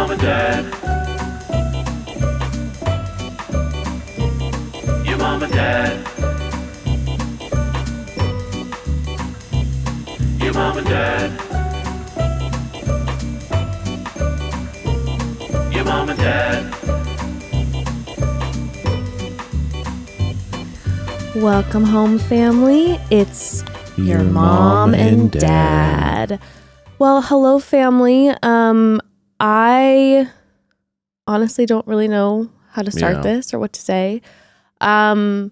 mom and dad. Your mom and dad. Your mom and dad. Your mom and dad. Welcome home, family. It's your mom and dad. Well, hello, family. I honestly don't really know how to start this or what to say. I'm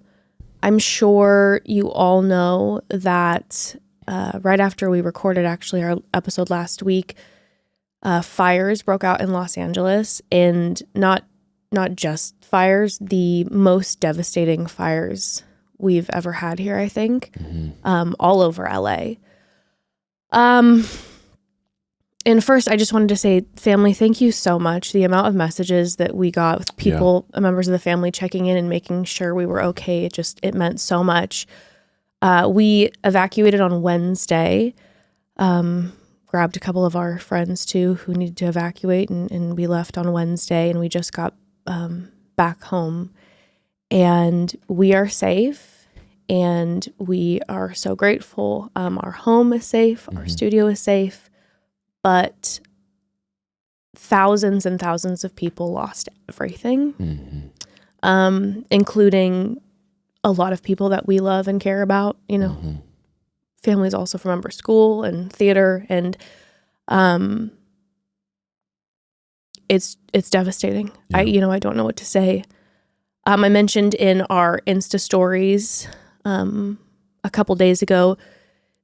sure you all know that right after we recorded actually our episode last week, fires broke out in Los Angeles, and not just fires, the most devastating fires we've ever had here, I think, all over LA. And first, I just wanted to say, family, thank you so much. The amount of messages that we got with people, members of the family checking in and making sure we were okay, it meant so much. We evacuated on Wednesday, grabbed a couple of our friends too who needed to evacuate, and we left on Wednesday, and we just got back home. And we are safe, and we are so grateful. Our home is safe, our studio is safe, but thousands and thousands of people lost everything, including a lot of people that we love and care about, families also from Ember School and theater, and it's devastating. I don't know what to say. I mentioned in our Insta stories a couple days ago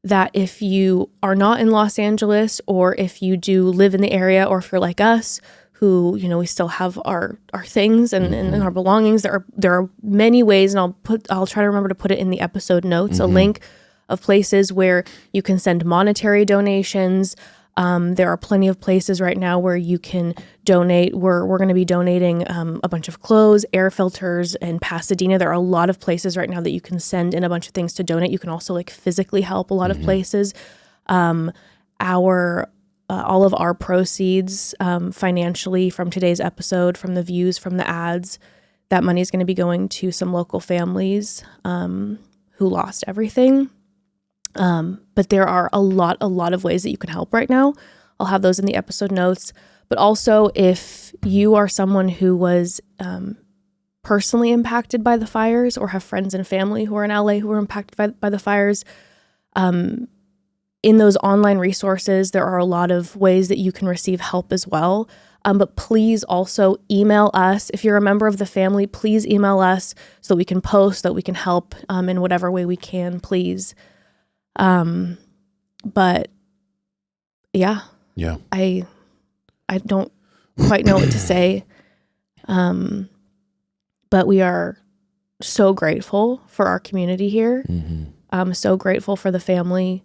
that if you are not in Los Angeles, or if you do live in the area, or if you're like us, who, we still have our things and our belongings, there are many ways, and I'll try to remember to put it in the episode notes, a link of places where you can send monetary donations. There are plenty of places right now where you can donate. We're going to be donating a bunch of clothes, air filters in Pasadena. There are a lot of places right now that you can send in a bunch of things to donate. You can also physically help a lot of places. All of our proceeds financially from today's episode, from the views, from the ads, that money is going to be going to some local families who lost everything. But there are a lot of ways that you can help right now. I'll have those in the episode notes. But also, if you are someone who was personally impacted by the fires, or have friends and family who are in LA who were impacted by the fires, in those online resources, there are a lot of ways that you can receive help as well. But please also email us. If you're a member of the family, please email us so that we can post, that we can help in whatever way we can, please. But yeah, I don't quite know what to say. But we are so grateful for our community here. I'm so grateful for the family,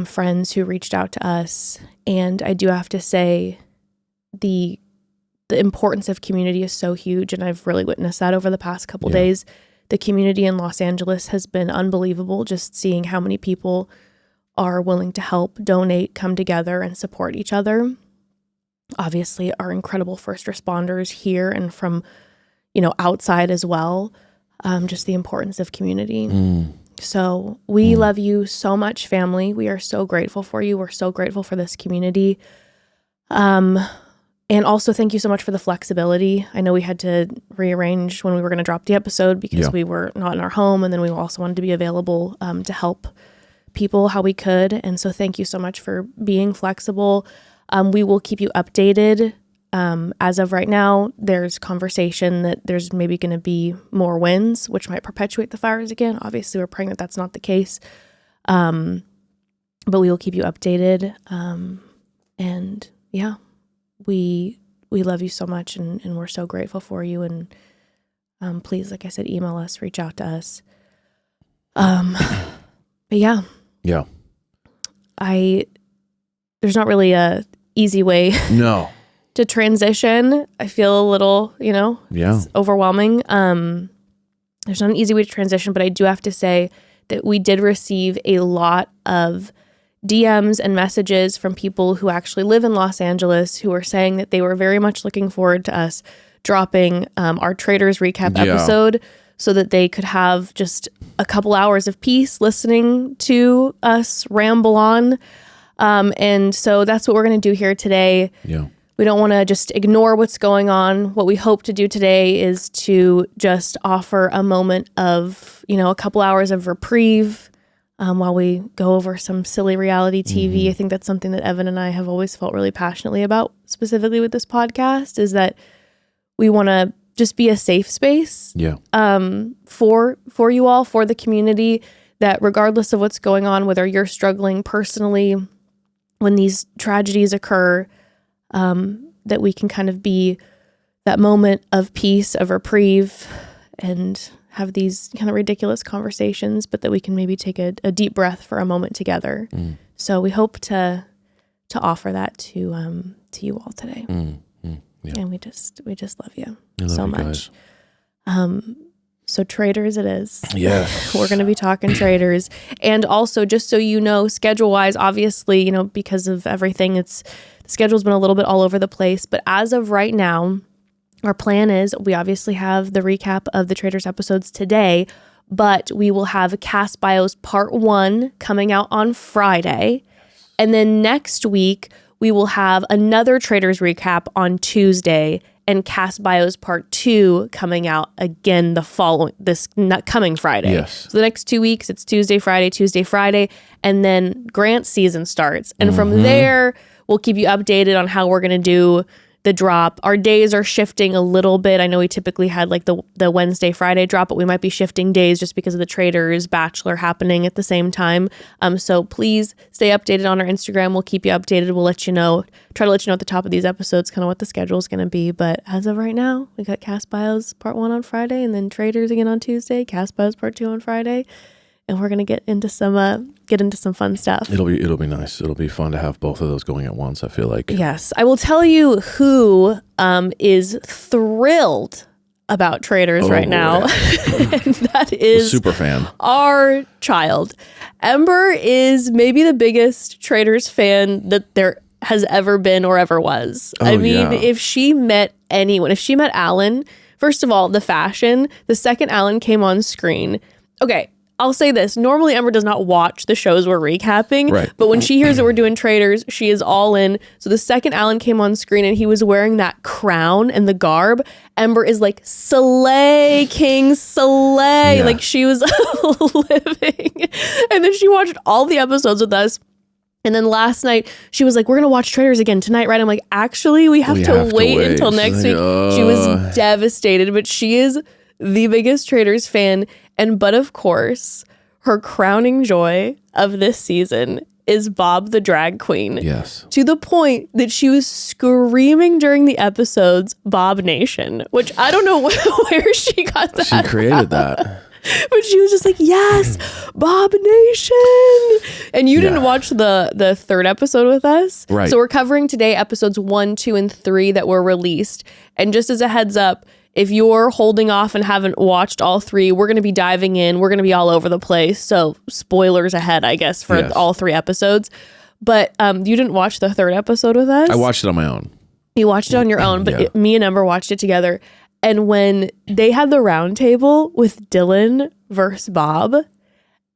friends who reached out to us. And I do have to say the importance of community is so huge. And I've really witnessed that over the past couple days. The community in Los Angeles has been unbelievable, just seeing how many people are willing to help, donate, come together, and support each other. Obviously, our incredible first responders here and from, outside as well. Just the importance of community. So we love you so much, family. We are so grateful for you. We're so grateful for this community. And also, thank you so much for the flexibility. I know we had to rearrange when we were going to drop the episode because we were not in our home, and then we also wanted to be available to help people how we could. And so thank you so much for being flexible. We will keep you updated. As of right now, there's conversation that there's maybe going to be more winds, which might perpetuate the fires again. Obviously, we're praying that that's not the case. But we will keep you updated. And yeah. We love you so much, and we're so grateful for you. And please, like I said, email us, reach out to us. But yeah. There's not really a easy way to transition. I feel a little, it's overwhelming. There's not an easy way to transition, but I do have to say that we did receive a lot of DMs and messages from people who actually live in Los Angeles who are saying that they were very much looking forward to us dropping our Traitors recap episode so that they could have just a couple hours of peace listening to us ramble on. And so that's what we're going to do here today. Yeah. We don't want to just ignore what's going on. What we hope to do today is to just offer a moment of, a couple hours of reprieve while we go over some silly reality TV. I think that's something that Evan and I have always felt really passionately about, specifically with this podcast, is that we want to just be a safe space for you all, for the community, that regardless of what's going on, whether you're struggling personally when these tragedies occur, that we can kind of be that moment of peace, of reprieve, and have these kind of ridiculous conversations, but that we can maybe take a deep breath for a moment together. So we hope to offer that to you all today. Yeah. And we just love you I love so you much. So Traitors it is. Yeah. We're going to be talking Traitors. And also, just so you know, schedule-wise, obviously, because of everything, the schedule's been a little bit all over the place. But as of right now, our plan is we obviously have the recap of the Traitors episodes today, but we will have Cast Bios Part 1 coming out on Friday. And then next week, we will have another Traitors recap on Tuesday, and Cast Bios Part 2 coming out again this coming Friday. Yes. So the next 2 weeks, it's Tuesday, Friday, and then Grant's season starts. And from there, we'll keep you updated on how we're going to do the drop. Our days are shifting a little bit. I know we typically had like the Wednesday, Friday drop, but we might be shifting days just because of the Traitors Bachelor happening at the same time. So please stay updated on our Instagram. We'll keep you updated. We'll let you know, try to let you know at the top of these episodes kind of what the schedule is going to be. But as of right now, we got Cast Bios Part 1 on Friday, and then Traitors again on Tuesday, Cast Bios Part 2 on Friday. And we're gonna get into some fun stuff. It'll be nice. It'll be fun to have both of those going at once, I feel like. Yes. I will tell you who is thrilled about Traitors right now. And that is super fan. Our child. Ember is maybe the biggest Traitors fan that there has ever been or ever was. I mean, if she met anyone, if she met Alan, first of all, the fashion, the second Alan came on screen. Okay. I'll say this. Normally, Ember does not watch the shows we're recapping, right. But when she hears that we're doing Traitors, she is all in. So the second Alan came on screen and he was wearing that crown and the garb, Ember is like, slay, king, slay. Yeah. Like she was living. And then she watched all the episodes with us. And then last night, she was like, we're going to watch Traitors again tonight, right? I'm like, actually, we have to wait until next week. She was devastated, but she is the biggest Traitors fan. But of course, her crowning joy of this season is Bob the drag queen. Yes. To the point that she was screaming during the episodes, Bob Nation, which I don't know where she got that. She created that. But she was just like, yes, Bob Nation. And you didn't watch the third episode with us. Right. So we're covering today episodes 1, 2, and 3 that were released. And just as a heads up, if you're holding off and haven't watched all 3, we're going to be diving in. We're going to be all over the place. So spoilers ahead, I guess, for all 3 episodes. But you didn't watch the third episode with us? I watched it on my own. You watched it on your own, but me and Ember watched it together. And when they had the roundtable with Dylan versus Bob,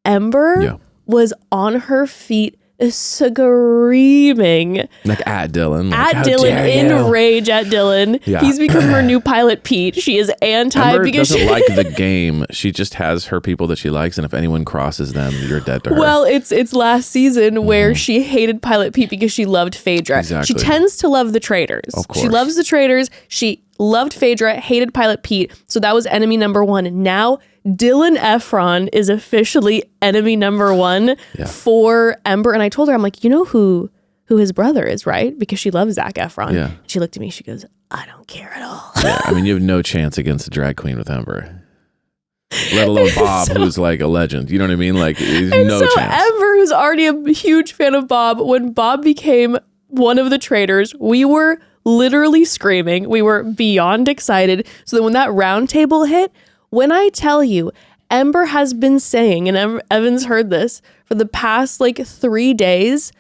Ember was on her feet screaming. Like at Dylan. Like, at Dylan, in rage at Dylan. Yeah. He's become her new pilot Pete. She is anti Ember because doesn't like the game. She just has her people that she likes, and if anyone crosses them, you're dead to her. Well, it's last season where she hated Pilot Pete because she loved Phaedra. Exactly. She tends to love the Traitors. Of course. She loves the Traitors. She loved Phaedra, hated Pilot Pete. So that was enemy number 1. Now Dylan Efron is officially enemy number 1 for Ember. And I told her, I'm like, you know who his brother is, right? Because she loves Zac Efron. Yeah. She looked at me, she goes, I don't care at all. Yeah, I mean, you have no chance against a drag queen with Ember. Let alone Bob, who's like a legend. You know what I mean? Like, no chance. Ember, who's already a huge fan of Bob, when Bob became one of the Traitors, we were literally screaming. We were beyond excited. So then when that round table hit, when I tell you, Ember has been saying, and Evan's heard this for the past like 3 days,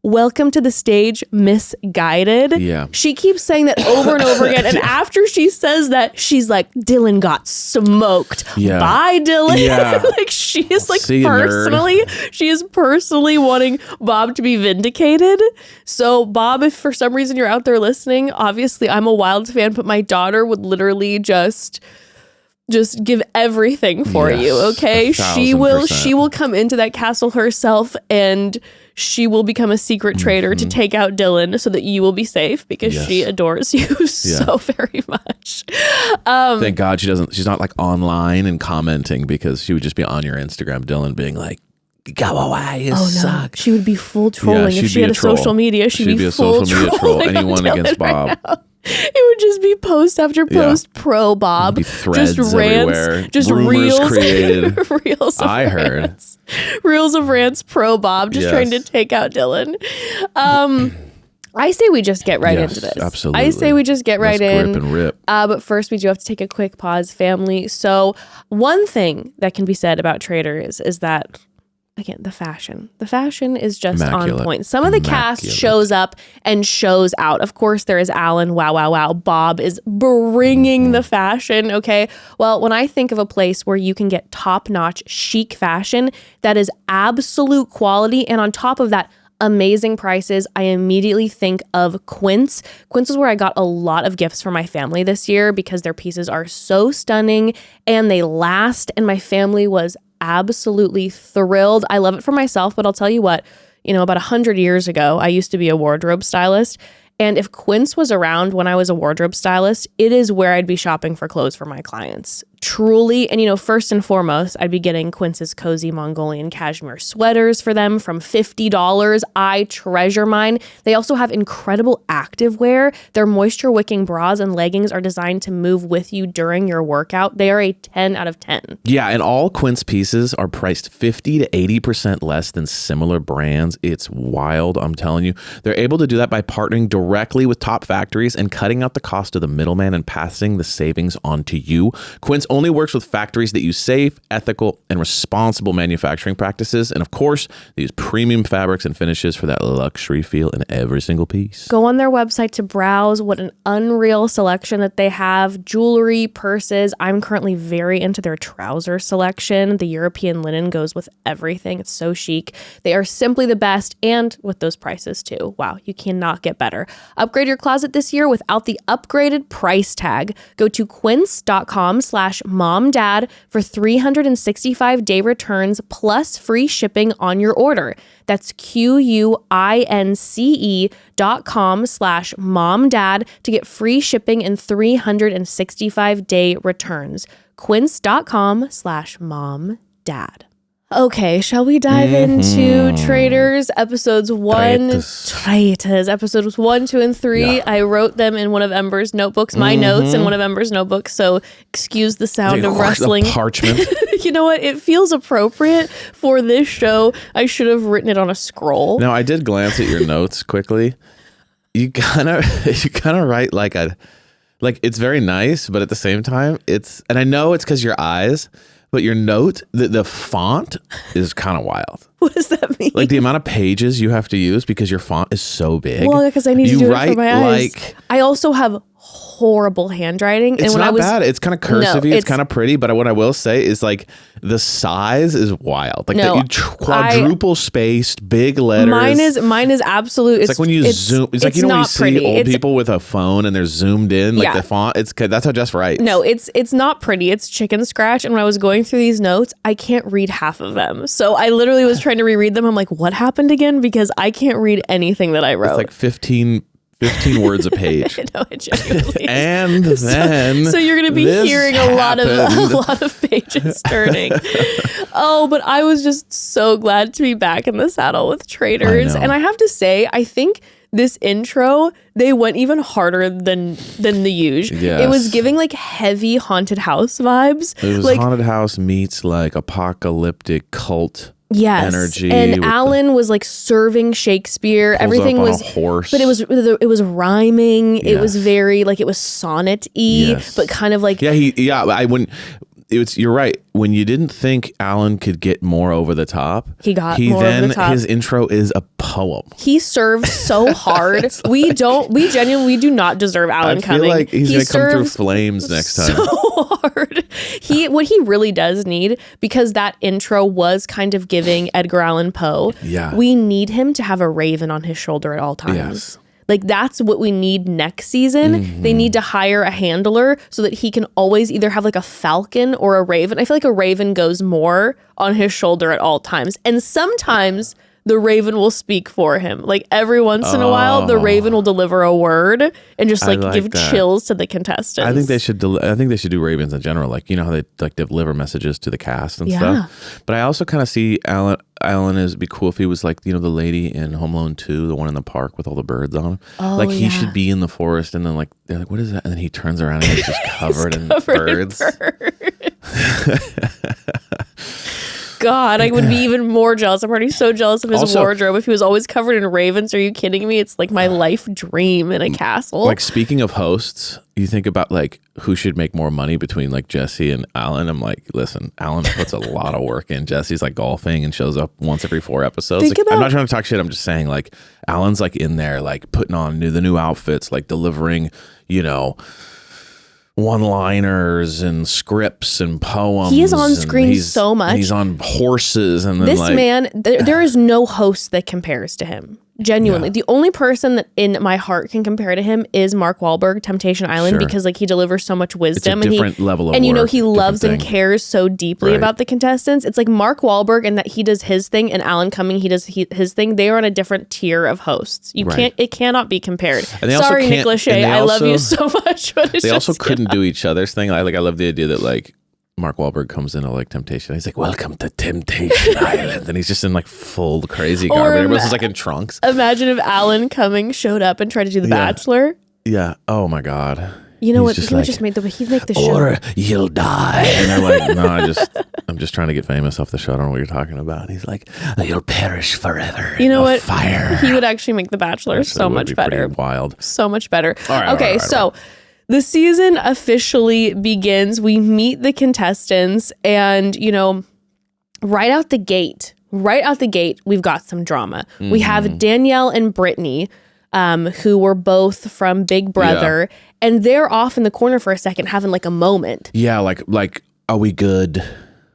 welcome to the stage, misguided. Yeah. She keeps saying that over and over again. And after she says that, she's like, Dylan got smoked. Yeah. Bye, Dylan. Yeah. Like she is like See you, nerd. she is personally wanting Bob to be vindicated. So Bob, if for some reason you're out there listening, obviously I'm a Wilds fan, but my daughter would literally just give everything for you. Okay. She 1000%. will come into that castle herself and she will become a secret traitor to take out Dylan so that you will be safe because she adores you so very much. Thank God she's not like online and commenting, because she would just be on your Instagram, Dylan, being like, go away, you suck. She would be full trolling if she had a social media. She'd be a full social media troll. Anyone Dylan against Bob. Right, it would just be post after post pro Bob. Be threads just everywhere. Just Rumors reels created. reels of I heard. rants. Reels of rants pro Bob, just trying to take out Dylan. I say we just get right into this. Absolutely. I say we just get right in. Grip and rip. But first, we do have to take a quick pause, family. So one thing that can be said about Traitors is that, again, the fashion. The fashion is just Immaculate. on point. Some of the cast shows up and shows out. Of course, there is Alan. Wow, wow, wow. Bob is bringing the fashion, okay? Well, when I think of a place where you can get top-notch chic fashion that is absolute quality, and on top of that, amazing prices, I immediately think of Quince. Quince is where I got a lot of gifts for my family this year because their pieces are so stunning and they last, and my family was absolutely thrilled. I love it for myself, but I'll tell you what, about 100 years ago, I used to be a wardrobe stylist. And if Quince was around when I was a wardrobe stylist, it is where I'd be shopping for clothes for my clients. Truly. And, first and foremost, I'd be getting Quince's cozy Mongolian cashmere sweaters for them from $50. I treasure mine. They also have incredible activewear. Their moisture wicking bras and leggings are designed to move with you during your workout. They are a 10 out of 10. Yeah, and all Quince pieces are priced 50 to 80% less than similar brands. It's wild, I'm telling you. They're able to do that by partnering directly with top factories and cutting out the cost of the middleman and passing the savings on to you. Quince only works with factories that use safe, ethical, and responsible manufacturing practices. And of course, they use premium fabrics and finishes for that luxury feel in every single piece. Go on their website to browse what an unreal selection that they have. Jewelry, purses. I'm currently very into their trouser selection. The European linen goes with everything. It's so chic. They are simply the best, and with those prices too. Wow, you cannot get better. Upgrade your closet this year without the upgraded price tag. Go to quince.com/momdad for 365-day returns plus free shipping on your order. That's QUINCE.com/momdad to get free shipping and 365-day returns. Quince.com/momdad. Okay, shall we dive into Traitors episodes 1, episodes 1, 2, and 3. Yeah. I wrote them in one of Ember's notebooks, my notes in one of Ember's notebooks, so excuse the sound of rustling. Parchment. You know what? It feels appropriate for this show. I should have written it on a scroll. Now, I did glance at your notes quickly. You kind of write like it's very nice, but at the same time, and I know it's because your eyes. But your note, the font is kind of wild. What does that mean? Like the amount of pages you have to use because your font is so big. Well, because I need to do it for my eyes. I also have horrible handwriting. It's and when not I was, bad. It's kind of cursive-y. It's kind of pretty. But what I will say is like the size is wild. Like quadruple spaced, big letters. Mine is absolute. It's like when you zoom. It's like when you see old people with a phone and they're zoomed in. Like the font. That's how Jess writes. No, it's not pretty. It's chicken scratch. And when I was going through these notes, I can't read half of them. So I literally was trying to reread them. I'm like, what happened again? Because I can't read anything that I wrote. It's like 15 words a page. No, it genuinely and then so you're going to be hearing a lot of pages turning. Oh, but I was just so glad to be back in the saddle with Traitors. And I have to say, I think this intro, they went even harder than the usual. Yes. It was giving like heavy haunted house vibes. It was like haunted house meets like apocalyptic cult. Yes, energy, and Alan was like serving Shakespeare. Everything was, a horse. But it was rhyming. Yes. It was very like it was sonnet-y, but kind of like I wouldn't. you're right. When you didn't think Alan could get more over the top, he got more over the top. His intro is a poem. He serves so hard. We do not deserve Alan coming. I feel like he's going to come through flames next time. So hard. What he really does need, because that intro was kind of giving Edgar Allan Poe. Yeah. We need him to have a raven on his shoulder at all times. Yes. Like, that's what we need next season. Mm-hmm. They need to hire a handler so that he can always either have like a falcon or a raven. I feel like a raven goes more on his shoulder at all times. And sometimes the raven will speak for him. Like, every once in a while, the raven will deliver a word and just like give chills to the contestants. I think they should do ravens in general. Like, you know how they like deliver messages to the cast and stuff. But I also kind of see Alan as it'd be cool if he was like, you know, the lady in Home Alone 2, the one in the park with all the birds on him. Oh, like he should be in the forest, and then like they're like, what is that? And then he turns around and he's just covered in birds. God, I would be even more jealous. I'm already so jealous of his wardrobe. If he was always covered in ravens, are you kidding me? It's like my life dream in a castle. Like, speaking of hosts, you think about like who should make more money between like Jesse and Alan. I'm like, listen, Alan puts a lot of work in. Jesse's like golfing and shows up once every 4 episodes. Like, I'm not trying to talk shit. I'm just saying, like, Alan's like in there, like putting on the new outfits, like delivering, you know, one-liners and scripts and poems. He is on screen so much. He's on horses, and then this man, there is no host that compares to him. Genuinely, the only person that in my heart can compare to him is Mark Wahlberg, Temptation Island, because like he delivers so much wisdom. It's a different level of and you know work, he loves and cares so deeply about the contestants. It's like Mark Wahlberg, and that he does his thing, and Alan Cumming, he does his thing. They are on a different tier of hosts. It cannot be compared. Sorry, Nick Lachey, I love you so much. But they also couldn't do each other's thing. I love the idea that like Mark Wahlberg comes into like Temptation. He's like, welcome to Temptation Island. And he's just in like full crazy garb. Everyone else is like in trunks. Imagine if Alan Cumming showed up and tried to do The Bachelor. Yeah. Oh my God. You know what? He would just make the show. Or you'll die. And they're like, no, I'm just trying to get famous off the show. I don't know what you're talking about. And he's like, you'll perish forever. You know what? Fire. He would actually make The Bachelor so much better. Wild. So much better. All right, okay, so the season officially begins. We meet the contestants, and, you know, right out the gate, we've got some drama. Mm-hmm. We have Danielle and Brittany, who were both from Big Brother, and they're off in the corner for a second having like a moment. Yeah, like, are we good?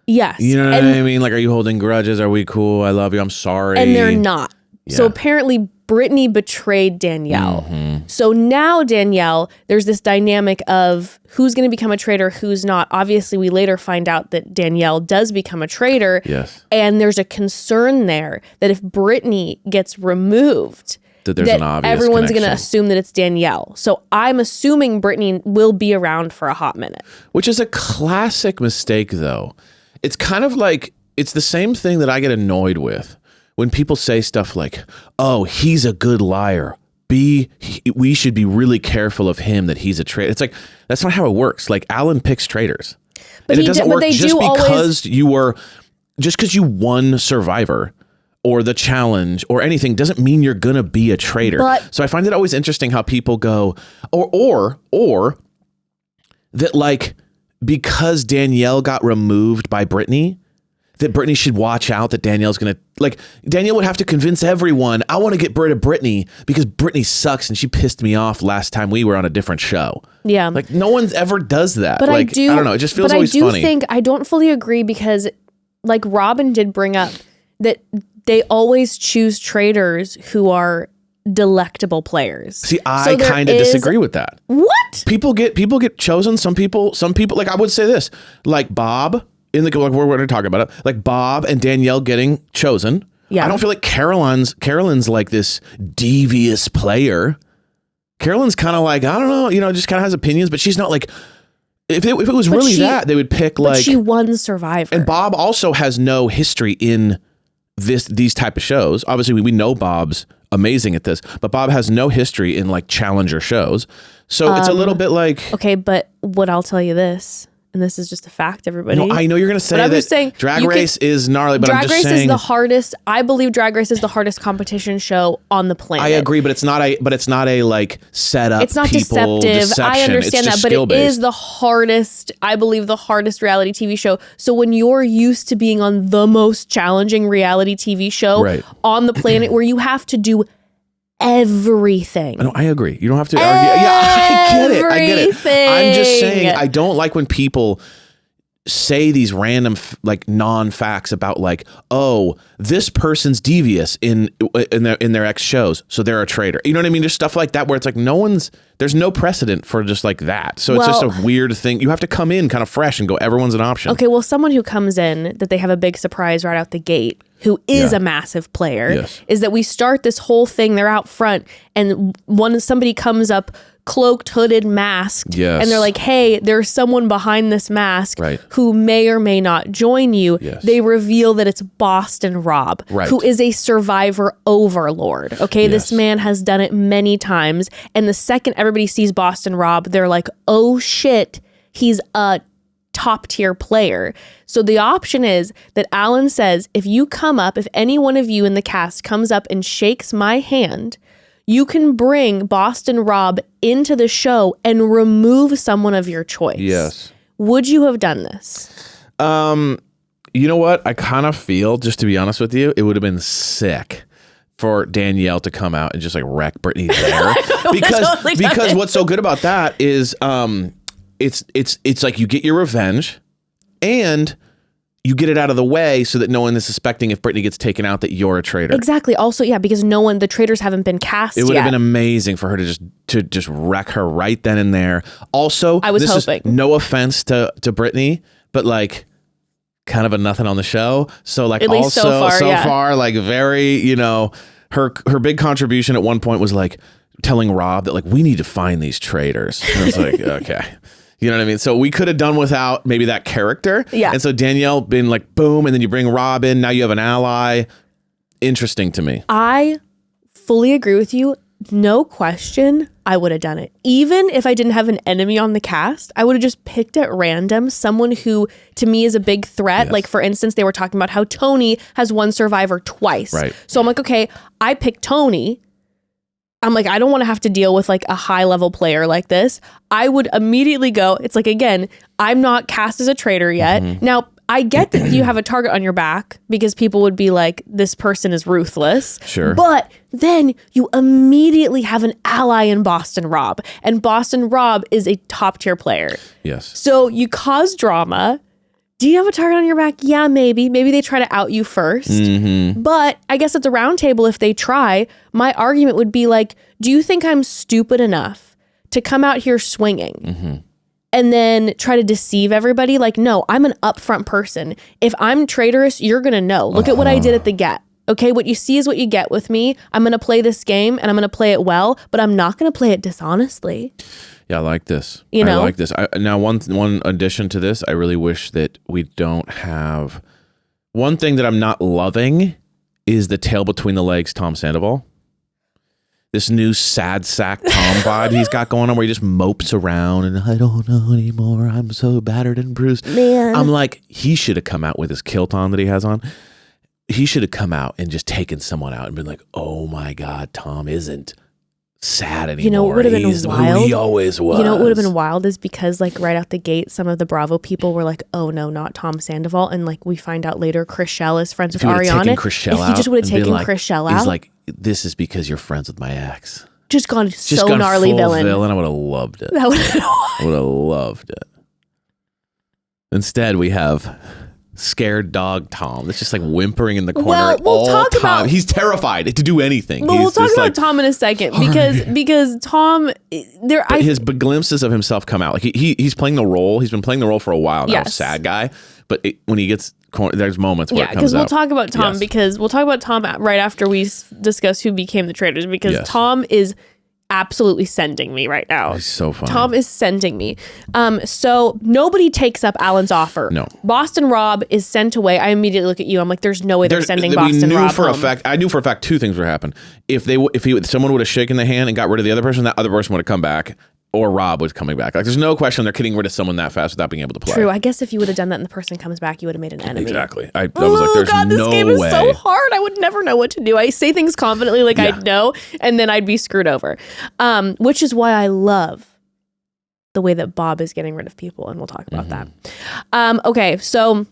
Yes. You know what I mean? Like, are you holding grudges? Are we cool? I love you. I'm sorry. And they're not. Yeah. So apparently Brittany betrayed Danielle. Mm-hmm. So now Danielle, there's this dynamic of who's going to become a traitor, who's not. Obviously, we later find out that Danielle does become a traitor. Yes. And there's a concern there that if Brittany gets removed, that there's an obvious everyone's going to assume that it's Danielle. So I'm assuming Brittany will be around for a hot minute. Which is a classic mistake, though. It's kind of like, it's the same thing that I get annoyed with. When people say stuff like, oh, he's a good liar. We should be really careful of him that he's a traitor. It's like, that's not how it works. Like, Alan picks traitors. But and it doesn't work just because you won Survivor or the challenge or anything doesn't mean you're going to be a traitor. So I find it always interesting how people go, or that like, because Danielle got removed by Brittany, that Brittany should watch out that Danielle's going to, like, Danielle would have to convince everyone, I want to get rid of Brittany because Brittany sucks and she pissed me off last time we were on a different show. Yeah. Like, no one ever does that. But like, I don't know. It just feels always funny. I don't fully agree because, like, Robin did bring up that they always choose traitors who are delectable players. See, I kind of disagree with that. What? People get chosen. Some people, like, I would say this, like Bob, in the, like, we're going to talk about it, like Bob and Danielle getting chosen. Yeah. I don't feel like Carolyn's like this devious player. Carolyn's kind of like, I don't know, you know, just kind of has opinions, but she's not like, if it was really that, they would pick like. But she won Survivor. And Bob also has no history in these type of shows. Obviously, we know Bob's amazing at this, but Bob has no history in like challenger shows. So it's a little bit like. Okay, but what I'll tell you this. and this is just a fact, everybody. No, I know you're going to say But I'm that just saying, Drag Race is gnarly, but I'm Drag just Race saying is the hardest. I believe Drag Race is the hardest competition show on the planet. I agree, but it's not a like setup. It's not people deceptive. deception. I understand it's just that, but it skill-based. is the hardest, I believe, the hardest reality TV show. So when you're used to being on the most challenging reality TV show Right. on the planet, where you have to do everything. No, I agree. You don't have to argue. Yeah, I get it. I'm just saying, I don't like when people say these random like non-facts about like, oh, this person's devious in their ex shows, so they're a traitor. You know what I mean? Just stuff like that where it's like there's no precedent for just like that. So it's just a weird thing. You have to come in kind of fresh and go, everyone's an option. Okay, well, someone who comes in that they have a big surprise right out the gate, who is a massive player, is that we start this whole thing, they're out front, and somebody comes up cloaked, hooded, masked, and they're like, hey, there's someone behind this mask who may or may not join you. They reveal that it's Boston Rob, who is a survivor overlord. Okay, this man has done it many times, and the second everybody sees Boston Rob, they're like, oh shit, he's a top tier player. So the option is that Alan says, if any one of you in the cast comes up and shakes my hand, you can bring Boston Rob into the show and remove someone of your choice. Yes. Would you have done this? You know what? I kind of feel, just to be honest with you, it would have been sick for Danielle to come out and just like wreck Brittany there. because what's so good about that is it's like you get your revenge and you get it out of the way so that no one is suspecting if Brittany gets taken out that you're a traitor. Exactly. Also, yeah, because the traitors haven't been cast yet. It would have been amazing for her to just wreck her right then and there. Also, I was this hoping. is no offense to Brittany, but like kind of a nothing on the show. So like, at least also so far, like very, her big contribution at one point was like telling Rob that like, we need to find these traitors. And I was like, okay. You know what I mean? So we could have done without maybe that character. Yeah. And so Danielle been like, boom, and then you bring Rob in. Now you have an ally. Interesting to me. I fully agree with you. No question, I would have done it. Even if I didn't have an enemy on the cast, I would have just picked at random someone who, to me, is a big threat. Yes. Like, for instance, they were talking about how Tony has won Survivor twice. Right. So I'm like, okay, I picked Tony. I'm like, I don't want to have to deal with like a high level player like this. I would immediately go, it's like, again, I'm not cast as a traitor yet. Mm-hmm. Now, I get that you have a target on your back because people would be like, this person is ruthless. Sure. But then you immediately have an ally in Boston Rob. And Boston Rob is a top tier player. Yes. So you cause drama. Do you have a target on your back? Yeah, maybe. Maybe they try to out you first. Mm-hmm. But I guess at the round table, if they try, my argument would be like, do you think I'm stupid enough to come out here swinging and then try to deceive everybody? Like, no, I'm an upfront person. If I'm traitorous, you're going to know. Look at what I did at the get. Okay, what you see is what you get with me. I'm going to play this game and I'm going to play it well, but I'm not going to play it dishonestly. Yeah, I like this. I like this. Now, one addition to this, I really wish that we don't have. One thing that I'm not loving is the tail between the legs Tom Sandoval. This new sad sack Tom vibe he's got going on where he just mopes around and I don't know anymore. I'm so battered and bruised. Man. I'm like, he should have come out with his kilt on that he has on. He should have come out and just taken someone out and been like, oh my God, Tom isn't sad anymore. You know what would have been He's wild? who he always was. You know what would have been wild is because like right out the gate, some of the Bravo people were like, "Oh no, not Tom Sandoval," and like we find out later, Chriselle is friends with Ariana. If he just would have taken Chriselle out, he's like, "This is because you're friends with my ex." Just gone gnarly full villain. I would have loved it. That would I would have loved it. Instead, we have scared dog Tom that's just like whimpering in the corner all the time. He's terrified to do anything. But we'll talk about Tom in a second because Tom his glimpses of himself come out. Like he's playing the role. He's been playing the role for a while now. Yes. Sad guy. But when he gets there's moments where it comes because we'll out. talk about Tom because we'll talk about Tom right after we discuss who became the traitors because Tom is absolutely sending me right now. He's so funny. Tom is sending me. So nobody takes up Alan's offer. No. Boston Rob is sent away. I immediately look at you. I'm like, there's no way they're sending Boston Rob home. I knew for a fact two things would happen. If someone would have shaken the hand and got rid of the other person, that other person would have come back or Rob was coming back. Like, there's no question they're getting rid of someone that fast without being able to play. True. I guess if you would have done that and the person comes back, you would have made an enemy. Exactly. I was like, there's God, this no game way. is so hard. I would never know what to do. I say things confidently like I'd know, and then I'd be screwed over. Which is why I love the way that Bob is getting rid of people, and we'll talk about that. Okay, so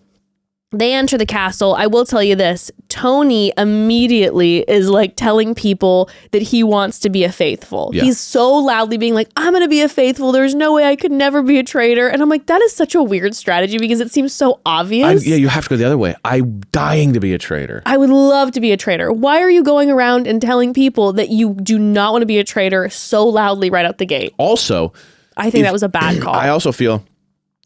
they enter the castle. I will tell you this. Tony immediately is like telling people that he wants to be a faithful. Yeah. He's so loudly being like, I'm going to be a faithful. There's no way I could never be a traitor. And I'm like, that is such a weird strategy because it seems so obvious. You have to go the other way. I'm dying to be a traitor. I would love to be a traitor. Why are you going around and telling people that you do not want to be a traitor so loudly right out the gate? Also, I think that was a bad call. I also feel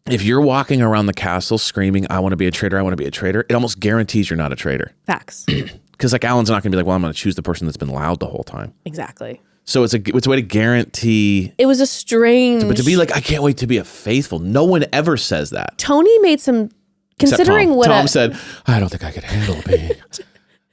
if you're walking around the castle screaming, I want to be a traitor, I want to be a traitor, it almost guarantees you're not a traitor. Facts. Because like Alan's not going to be like, well, I'm going to choose the person that's been loud the whole time. Exactly. So it's a way to guarantee. It was a strange. But to be like, I can't wait to be a faithful. No one ever says that. Tony made some, considering Tom. what Tom said, I don't think I could handle being.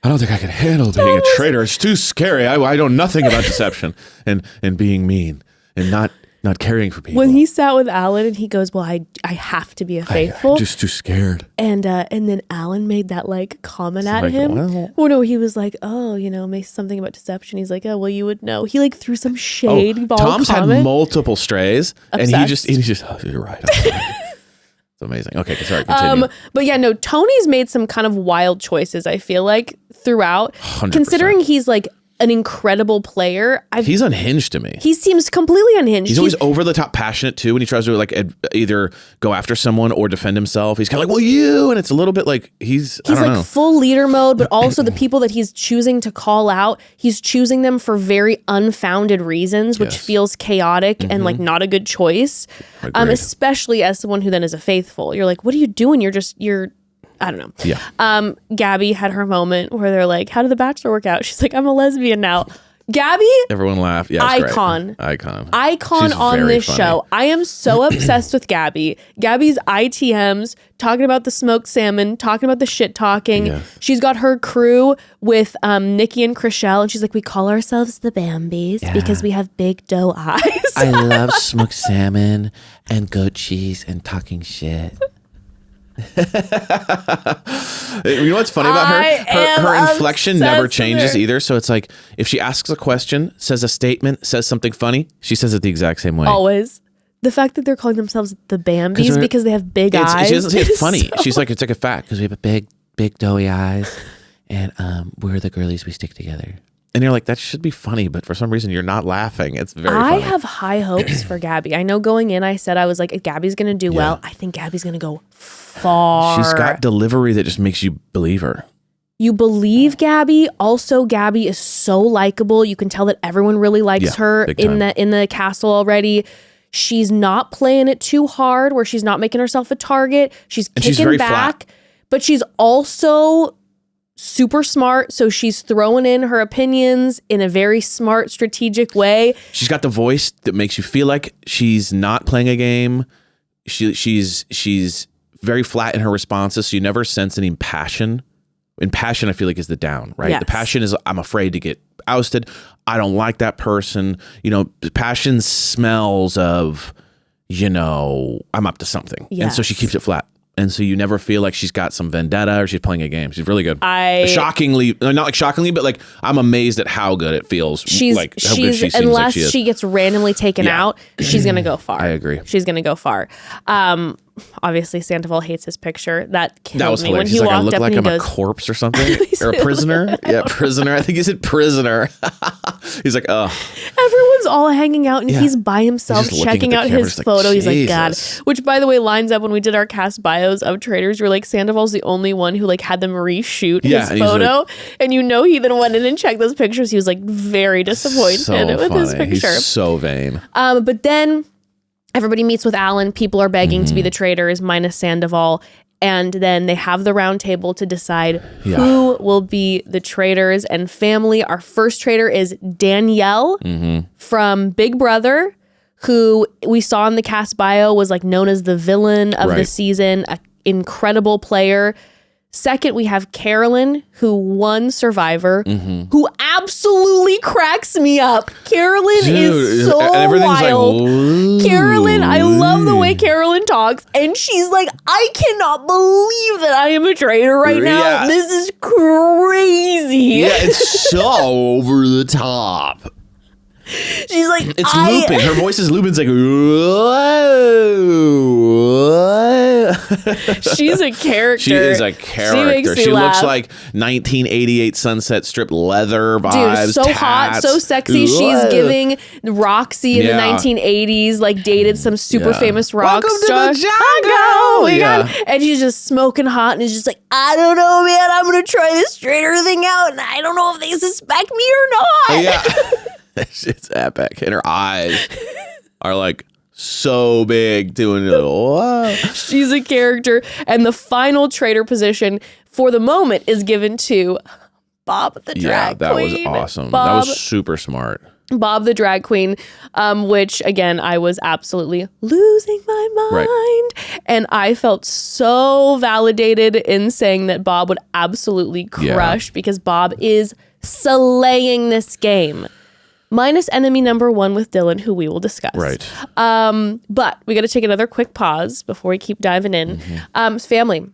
I don't think I could handle being a traitor. It's too scary. I know nothing about deception and being mean and not caring for people. When he sat with Alan and he goes, well, I have to be a faithful. I'm just too scared. And then Alan made that like comment at like, him. well. Or no, he was like, oh, maybe something about deception. He's like, oh, well, you would know. He like threw some shade ball Tom's comment. had multiple strays. Obsessed. And he's just, oh, you're right. I'm sorry. It's amazing. Okay, sorry, continue. But yeah, no, Tony's made some kind of wild choices, I feel like, throughout. 100%. Considering he's like an incredible player. He's unhinged to me. He seems completely unhinged. He's always over the top passionate too when he tries to like either go after someone or defend himself. He's kind of like, well, you, and it's a little bit like he's I don't like know. full leader mode, but also the people that he's choosing to call out, he's choosing them for very unfounded reasons, which feels chaotic and like not a good choice. Especially as someone who then is a faithful. You're like, what are you doing? You're I don't know. Yeah. Gabby had her moment where they're like, how did the Bachelor work out? She's like, I'm a lesbian now. Gabby, Everyone laughed. Yeah, icon. Icon She's on very this funny. show. I am so obsessed with Gabby. Gabby's ITMs, talking about the smoked salmon, talking about the shit talking. Yes. She's got her crew with Nikki and Chriselle, and she's like, we call ourselves the Bambis because we have big doe eyes. I love smoked salmon and goat cheese and talking shit. You know what's funny about her? Her inflection never changes either. So it's like if she asks a question, says a statement, says something funny, she says it the exact same way. Always. The fact that they're calling themselves the Bambis because they have big eyes. She doesn't say it's funny. She's like, it's like a fact because we have a big doughy eyes, and we're the girlies. We stick together. And you're like, that should be funny, but for some reason you're not laughing. It's very funny. I have high hopes for Gabby. I know going in, I said I was like, if Gabby's going to do well, I think Gabby's going to go far. She's got delivery that just makes you believe her. You believe Gabby. Also, Gabby is so likable. You can tell that everyone really likes her in the castle already. She's not playing it too hard where she's not making herself a target. She's kicking back, but she's also super smart, so she's throwing in her opinions in a very smart, strategic way. She's got the voice that makes you feel like she's not playing a game. She's very flat in her responses, so you never sense any passion. And passion, I feel like, is the down, right? Yes. The passion is, I'm afraid to get ousted. I don't like that person. Passion smells of, I'm up to something. Yes. And so she keeps it flat. And so you never feel like she's got some vendetta or she's playing a game. She's really good. Shockingly, not like shockingly, but like I'm amazed at how good it feels. Like how good she seems unless like she gets randomly taken out, she's gonna go far. I agree. She's gonna go far. Obviously, Sandoval hates his picture. That killed was me hilarious. when he He's like, walked I look up like and he I'm goes, a corpse or something, or a prisoner. Yeah, prisoner. I think he said prisoner. He's like, oh. Everyone's all hanging out and he's by himself He's just checking looking at out the camera, his just photo. like, He's like, God. Jesus. Which, by the way, lines up when we did our cast bios of Traitors. We're like, Sandoval's the only one who like had them reshoot his and photo. And he then went in and checked those pictures. He was like very disappointed with his picture. He's so vain. But then everybody meets with Alan. People are begging to be the Traitors minus Sandoval. And then they have the round table to decide who will be the Traitors and family. Our first traitor is Danielle from Big Brother, who we saw in the cast bio was like known as the villain of the season, an incredible player. Second, we have Carolyn, who won Survivor, who absolutely cracks me up. Carolyn Dude, is so and everything's wild. like, Carolyn, I love the way Carolyn talks. And she's like, I cannot believe that I am a traitor right now. Yeah. This is crazy. Yeah, it's so over the top. She's like, It's looping. Her voice is looping. It's like, whoa. She's a character. She is a character. She looks like 1988 Sunset Strip leather vibes. Dude, so hot, so sexy. She's giving Roxy in the 1980s, like dated some super famous rock star. And she's just smoking hot and is just like, I don't know, man. I'm going to try this traitor thing out. And I don't know if they suspect me or not. Yeah. It's epic. And her eyes are like so big, doing it. Whoa. She's a character. And the final traitor position for the moment is given to Bob the drag queen. Yeah, that was awesome. Bob, that was super smart. Bob the drag queen, which again, I was absolutely losing my mind. Right. And I felt so validated in saying that Bob would absolutely crush because Bob is slaying this game. Minus enemy number 1 with Dylan, who we will discuss. Right. But we got to take another quick pause before we keep diving in. Family,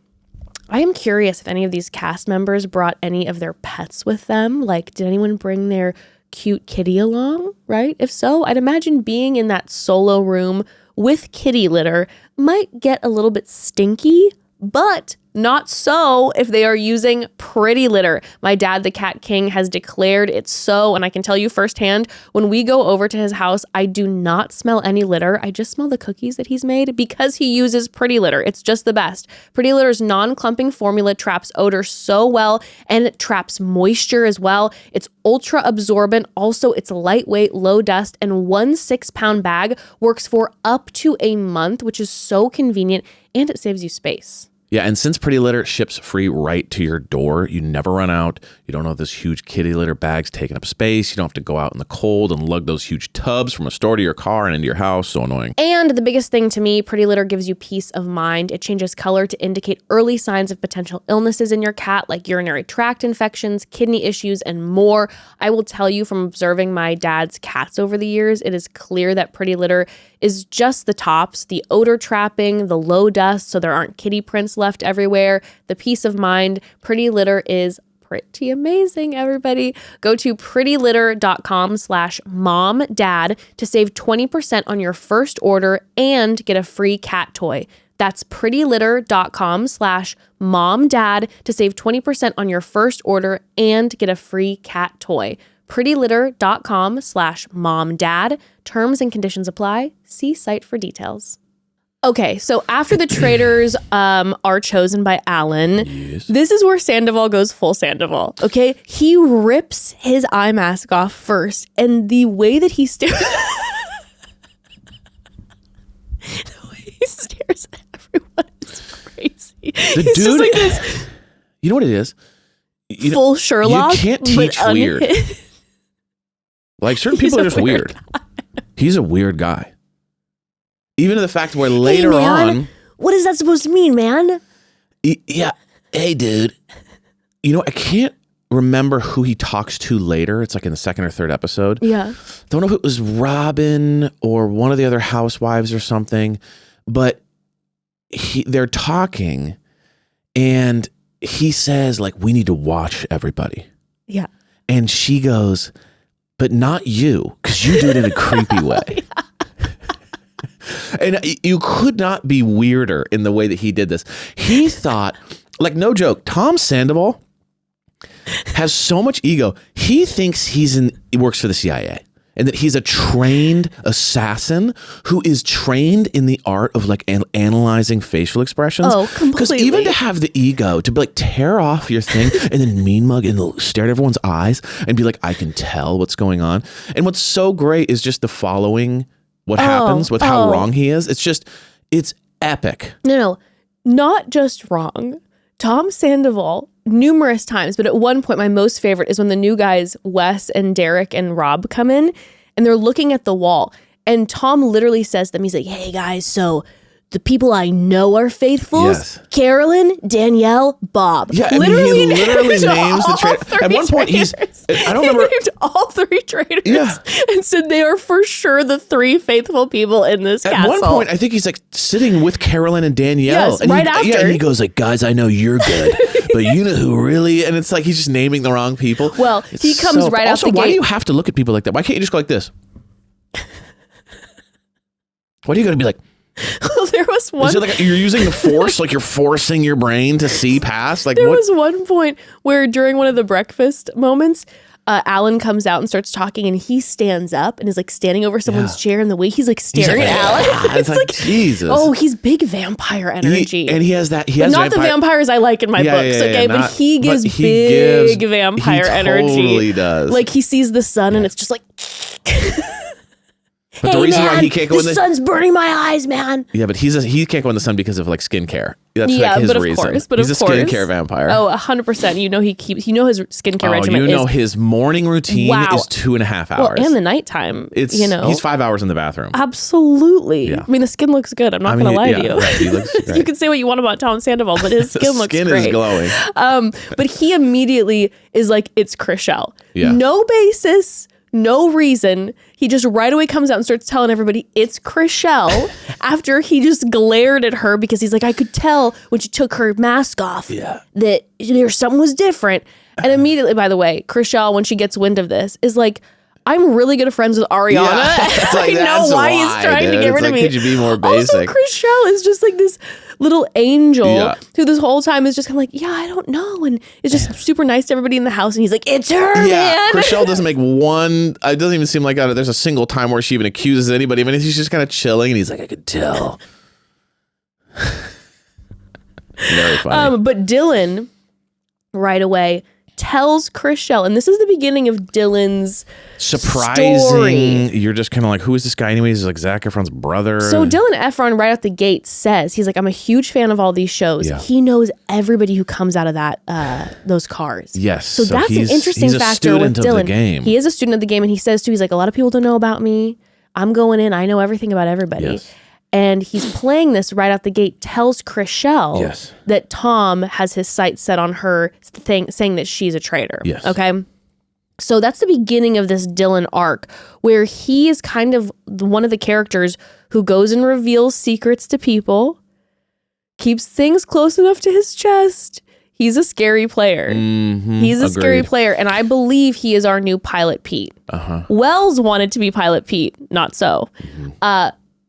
I am curious if any of these cast members brought any of their pets with them. Like, did anyone bring their cute kitty along, right? If so, I'd imagine being in that solo room with kitty litter might get a little bit stinky, but not so if they are using pretty litter. My dad, the Cat King, has declared it's so, and I can tell you firsthand, when we go over to his house, I do not smell any litter. I just smell the cookies that he's made because he uses pretty litter. It's just the best. Pretty litter's non-clumping formula traps odor so well, and it traps moisture as well. It's ultra absorbent. Also, it's lightweight, low dust, and 1 6-pound bag works for up to a month, which is so convenient, and it saves you space. Yeah, and since Pretty Litter ships free right to your door, you never run out. You don't have this huge kitty litter bags taking up space. You don't have to go out in the cold and lug those huge tubs from a store to your car and into your house. So annoying. And the biggest thing to me, Pretty Litter gives you peace of mind. It changes color to indicate early signs of potential illnesses in your cat, like urinary tract infections, kidney issues, and more. I will tell you from observing my dad's cats over the years, it is clear that Pretty Litter is just the tops, the odor trapping, the low dust, so there aren't kitty prints left everywhere, the peace of mind. Pretty Litter is pretty amazing, everybody. Go to prettylitter.com/momdad to save 20% on your first order and get a free cat toy. That's prettylitter.com/momdad to save 20% on your first order and get a free cat toy. prettylitter.com/momdad. Terms and conditions apply. See site for details. Okay, so after the traitors are chosen by Alan, this is where Sandoval goes full Sandoval, okay? He rips his eye mask off first, and the way that he stares... the way he stares at everyone is crazy. He's just like this... You know what it is? Full Sherlock. You can't teach weird. Like, certain people are just weird. He's a weird guy. Even to the fact where later on... What is that supposed to mean, man? Yeah. Hey, dude. You know, I can't remember who he talks to later. It's like in the second or third episode. Yeah. Don't know if it was Robin or one of the other housewives or something, but they're talking and he says, like, we need to watch everybody. Yeah. And she goes, but not you, because you do it in a creepy way. Yeah. And you could not be weirder in the way that he did this. He thought, like, no joke, Tom Sandoval has so much ego. He thinks he works for the CIA and that he's a trained assassin who is trained in the art of like analyzing facial expressions. Oh, completely. Because even to have the ego to like tear off your thing and then mean mug and stare at everyone's eyes and be like, I can tell what's going on. And what's so great is just the following what happens with how wrong he is. It's epic. No, not just wrong. Tom Sandoval, numerous times, but at one point, my most favorite is when the new guys, Wes and Derek and Rob, come in and they're looking at the wall. And Tom literally says to them, he's like, hey guys, so the people I know are faithful. Yes. Carolyn, Danielle, Bob. Yeah, I mean, he literally names the traitor. At one point, traitors. I don't He remember. named all 3 traitors. Yeah. And said they are for sure the 3 faithful people in this At castle. one point, I think he's like sitting with Carolyn and Danielle. Yes, and right he, after. Yeah, and he goes like, guys, I know you're good, but you know who really? And it's like he's just naming the wrong people. Well, he comes right out also, the why gate. do you have to look at people like that? Why can't you just go like this? What are you going to be like? Well, there was one. Is it like you're using the force, like you're forcing your brain to see past? Like There what? was one point where during one of the breakfast moments, Alan comes out and starts talking, and he stands up and is like standing over someone's chair, and the way he's like staring like, at Alan, it's like, Jesus. Oh, he's big vampire energy. And he has that. He but has not the vampires I like in my books, okay? But he gives big vampire energy. He totally does. Like he sees the sun, and it's just like. But the reason why he can't go in the sun's burning my eyes, man. Yeah, but he can't go in the sun because of like skincare. That's Yeah, like his but of reason. course, but he's of a course. skincare vampire. Oh, 100%. You know his skincare regimen you know is his morning routine Wow. is 2.5 hours. well, and the nighttime. He's 5 hours in the bathroom. Absolutely. Yeah. I mean, the skin looks good. I'm not gonna lie to you. Right, he looks great. You can say what you want about Tom Sandoval, but his skin looks skin great. is glowing. But he immediately is like, it's Chriselle. Yeah. No basis, no reason. He just right away comes out and starts telling everybody it's Chriselle after he just glared at her because he's like, I could tell when she took her mask off that something was different. And immediately, by the way, Chriselle, when she gets wind of this, is like, I'm really good friends with Ariana. Yeah, it's like, I know that's why why, he's trying to dude. get It's rid of like, me. could you be more Also, basic? Chriselle is just like this little angel Yeah. who this whole time is just kind of like, yeah, I don't know. And it's just super nice to everybody in the house. And he's like, it's her, Yeah, man. Chriselle doesn't make one. It doesn't even seem like there's a single time where she even accuses anybody. I mean, he's just kind of chilling, and he's like, I could tell. Very funny. But Dylan, right away, tells Chriselle, and this is the beginning of Dylan's Surprising. story. You're just kind of like, who is this guy anyways? He's like Zac Efron's brother. So Dylan Efron right out the gate says, he's like, I'm a huge fan of all these shows. Yeah. He knows everybody who comes out of that those cars. Yes. So that's an interesting he's a factor with student of Dylan. the game. He is a student of the game, and he says too, he's like, a lot of people don't know about me. I'm going in. I know everything about everybody. Yes. And he's playing this right out the gate, tells Chriselle Yes. that Tom has his sights set on her, saying that she's a traitor. Yes. Okay. So that's the beginning of this Dylan arc, where he is kind of one of the characters who goes and reveals secrets to people, keeps things close enough to his chest. He's a scary player. He's a scary player. And I believe he is our new Pilot Pete. Wells wanted to be Pilot Pete. Not so.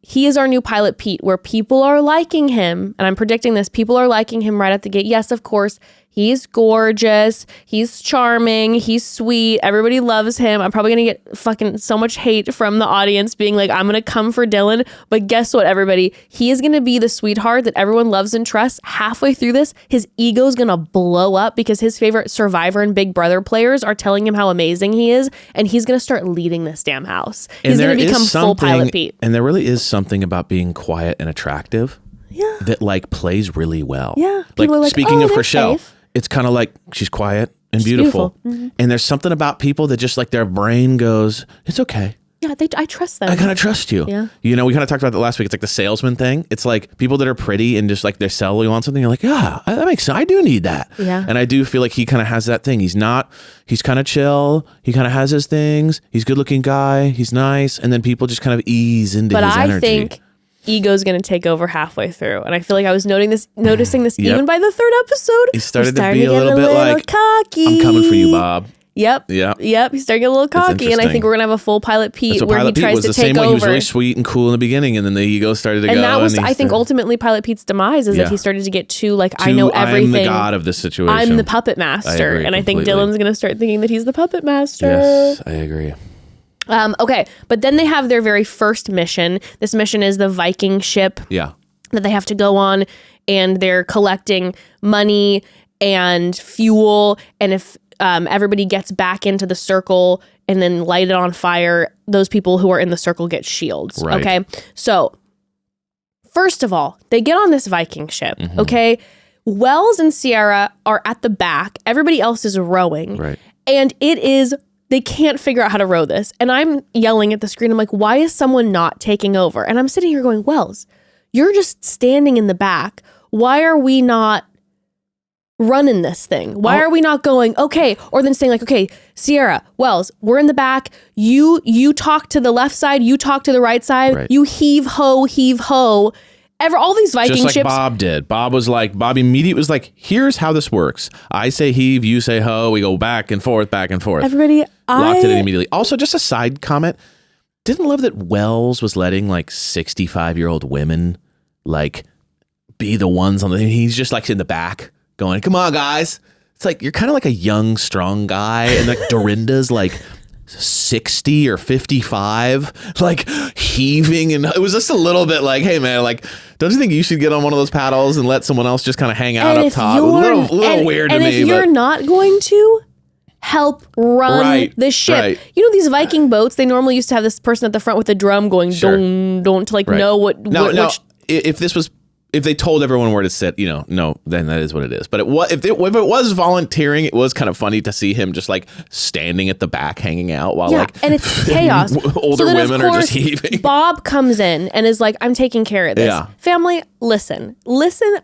He is our new Pilot Pete, where people are liking him. And I'm predicting this. People are liking him right at the gate. Yes, of course. He's gorgeous. He's charming. He's sweet. Everybody loves him. I'm probably going to get fucking so much hate from the audience being like, I'm going to come for Dylan. But guess what, everybody? He is going to be the sweetheart that everyone loves and trusts. Halfway through this, his ego is going to blow up because his favorite Survivor and Big Brother players are telling him how amazing he is. And he's going to start leading this damn house. He's going to become full Pilot Pete. And there really is something about being quiet and attractive Yeah. that like plays really well. Yeah. Like, People are like, speaking "Oh, of they're Chriselle, safe." it's kind of like she's quiet and She's beautiful. beautiful. And there's something about people that just like their brain goes, it's okay. Yeah, I trust them. I kind of trust you. Yeah. You know, we kind of talked about that last week. It's like the salesman thing. It's like people that are pretty and just like they sell you on something. You're like, yeah, that makes sense. I do need that. Yeah. And I do feel like he kind of has that thing. He's kind of chill. He kind of has his things. He's a good looking guy. He's nice. And then people just kind of ease into But his energy. I think ego's going to take over halfway through. And I feel like I was noticing this Yep. even by the third episode. He started to He's be a get little bit like, cocky. I'm coming for you, Bob. Yep. Yep. He's starting to get a little cocky. And I interesting. think we're going to have a full Pilot Pete That's what where Pilot he Pete tries was to the take same way. over. He was really sweet and cool in the beginning, and then the ego started to go. And that was, he I think, started- ultimately Pilot Pete's demise is Yeah. that he started to get too like, I know everything. I'm the god of this situation. I'm the puppet master. agree And I think completely. Dylan's going to start thinking that he's the puppet master. Yes, I agree. Okay. But then they have their very first mission. This mission is the Viking ship Yeah. that they have to go on, and they're collecting money and fuel. And if everybody gets back into the circle and then light it on fire, those people who are in the circle get shields. Right. Okay. So first of all, they get on this Viking ship. Mm-hmm. Okay. Wells and Sierra are at the back. Everybody else is rowing. Right. And they can't figure out how to row this. And I'm yelling at the screen. I'm like, why is someone not taking over? And I'm sitting here going, Wells, you're just standing in the back. Why are we not running this thing? Why are we not going, okay, or then saying like, okay, Sierra, Wells, we're in the back. You talk to the left side, you talk to the right side, Right. you heave ho. All these Viking Just like ships. Bob did. Bob immediately was like, here's how this works. I say heave, you say ho. We go back and forth, back and forth. Everybody, Locked it in immediately. Also, just a side comment. Didn't love that Wells was letting like 65-year-old women like be the ones on the thing. He's just like in the back going, come on, guys. It's like, you're kind of like a young, strong guy. And like Dorinda's like 60 or 55, like heaving. And it was just a little bit like, hey man, like, don't you think you should get on one of those paddles and let someone else just kind of hang out up top? A little weird to me. And if you're not going to help run the ship, you know, these Viking boats, they normally used to have this person at the front with a drum going, don't to like know what. If they told everyone where to sit, no, then that is what it is. But if it was volunteering, it was kind of funny to see him just like standing at the back, hanging out while and it's chaos. older women are just heaving. Bob comes in and is like, I'm taking care of this. Yeah. Family, listen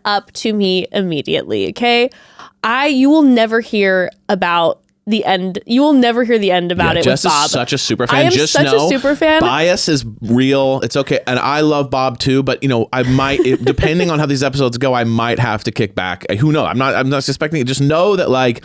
up to me immediately, okay? You will never hear about the end. You will never hear the end about it Jess with Bob. is such a super fan. I am Just such know, a super fan. Bias is real. It's okay. And I love Bob too, but I might, depending on how these episodes go, I might have to kick back. Who knows? I'm not suspecting it. Just know that like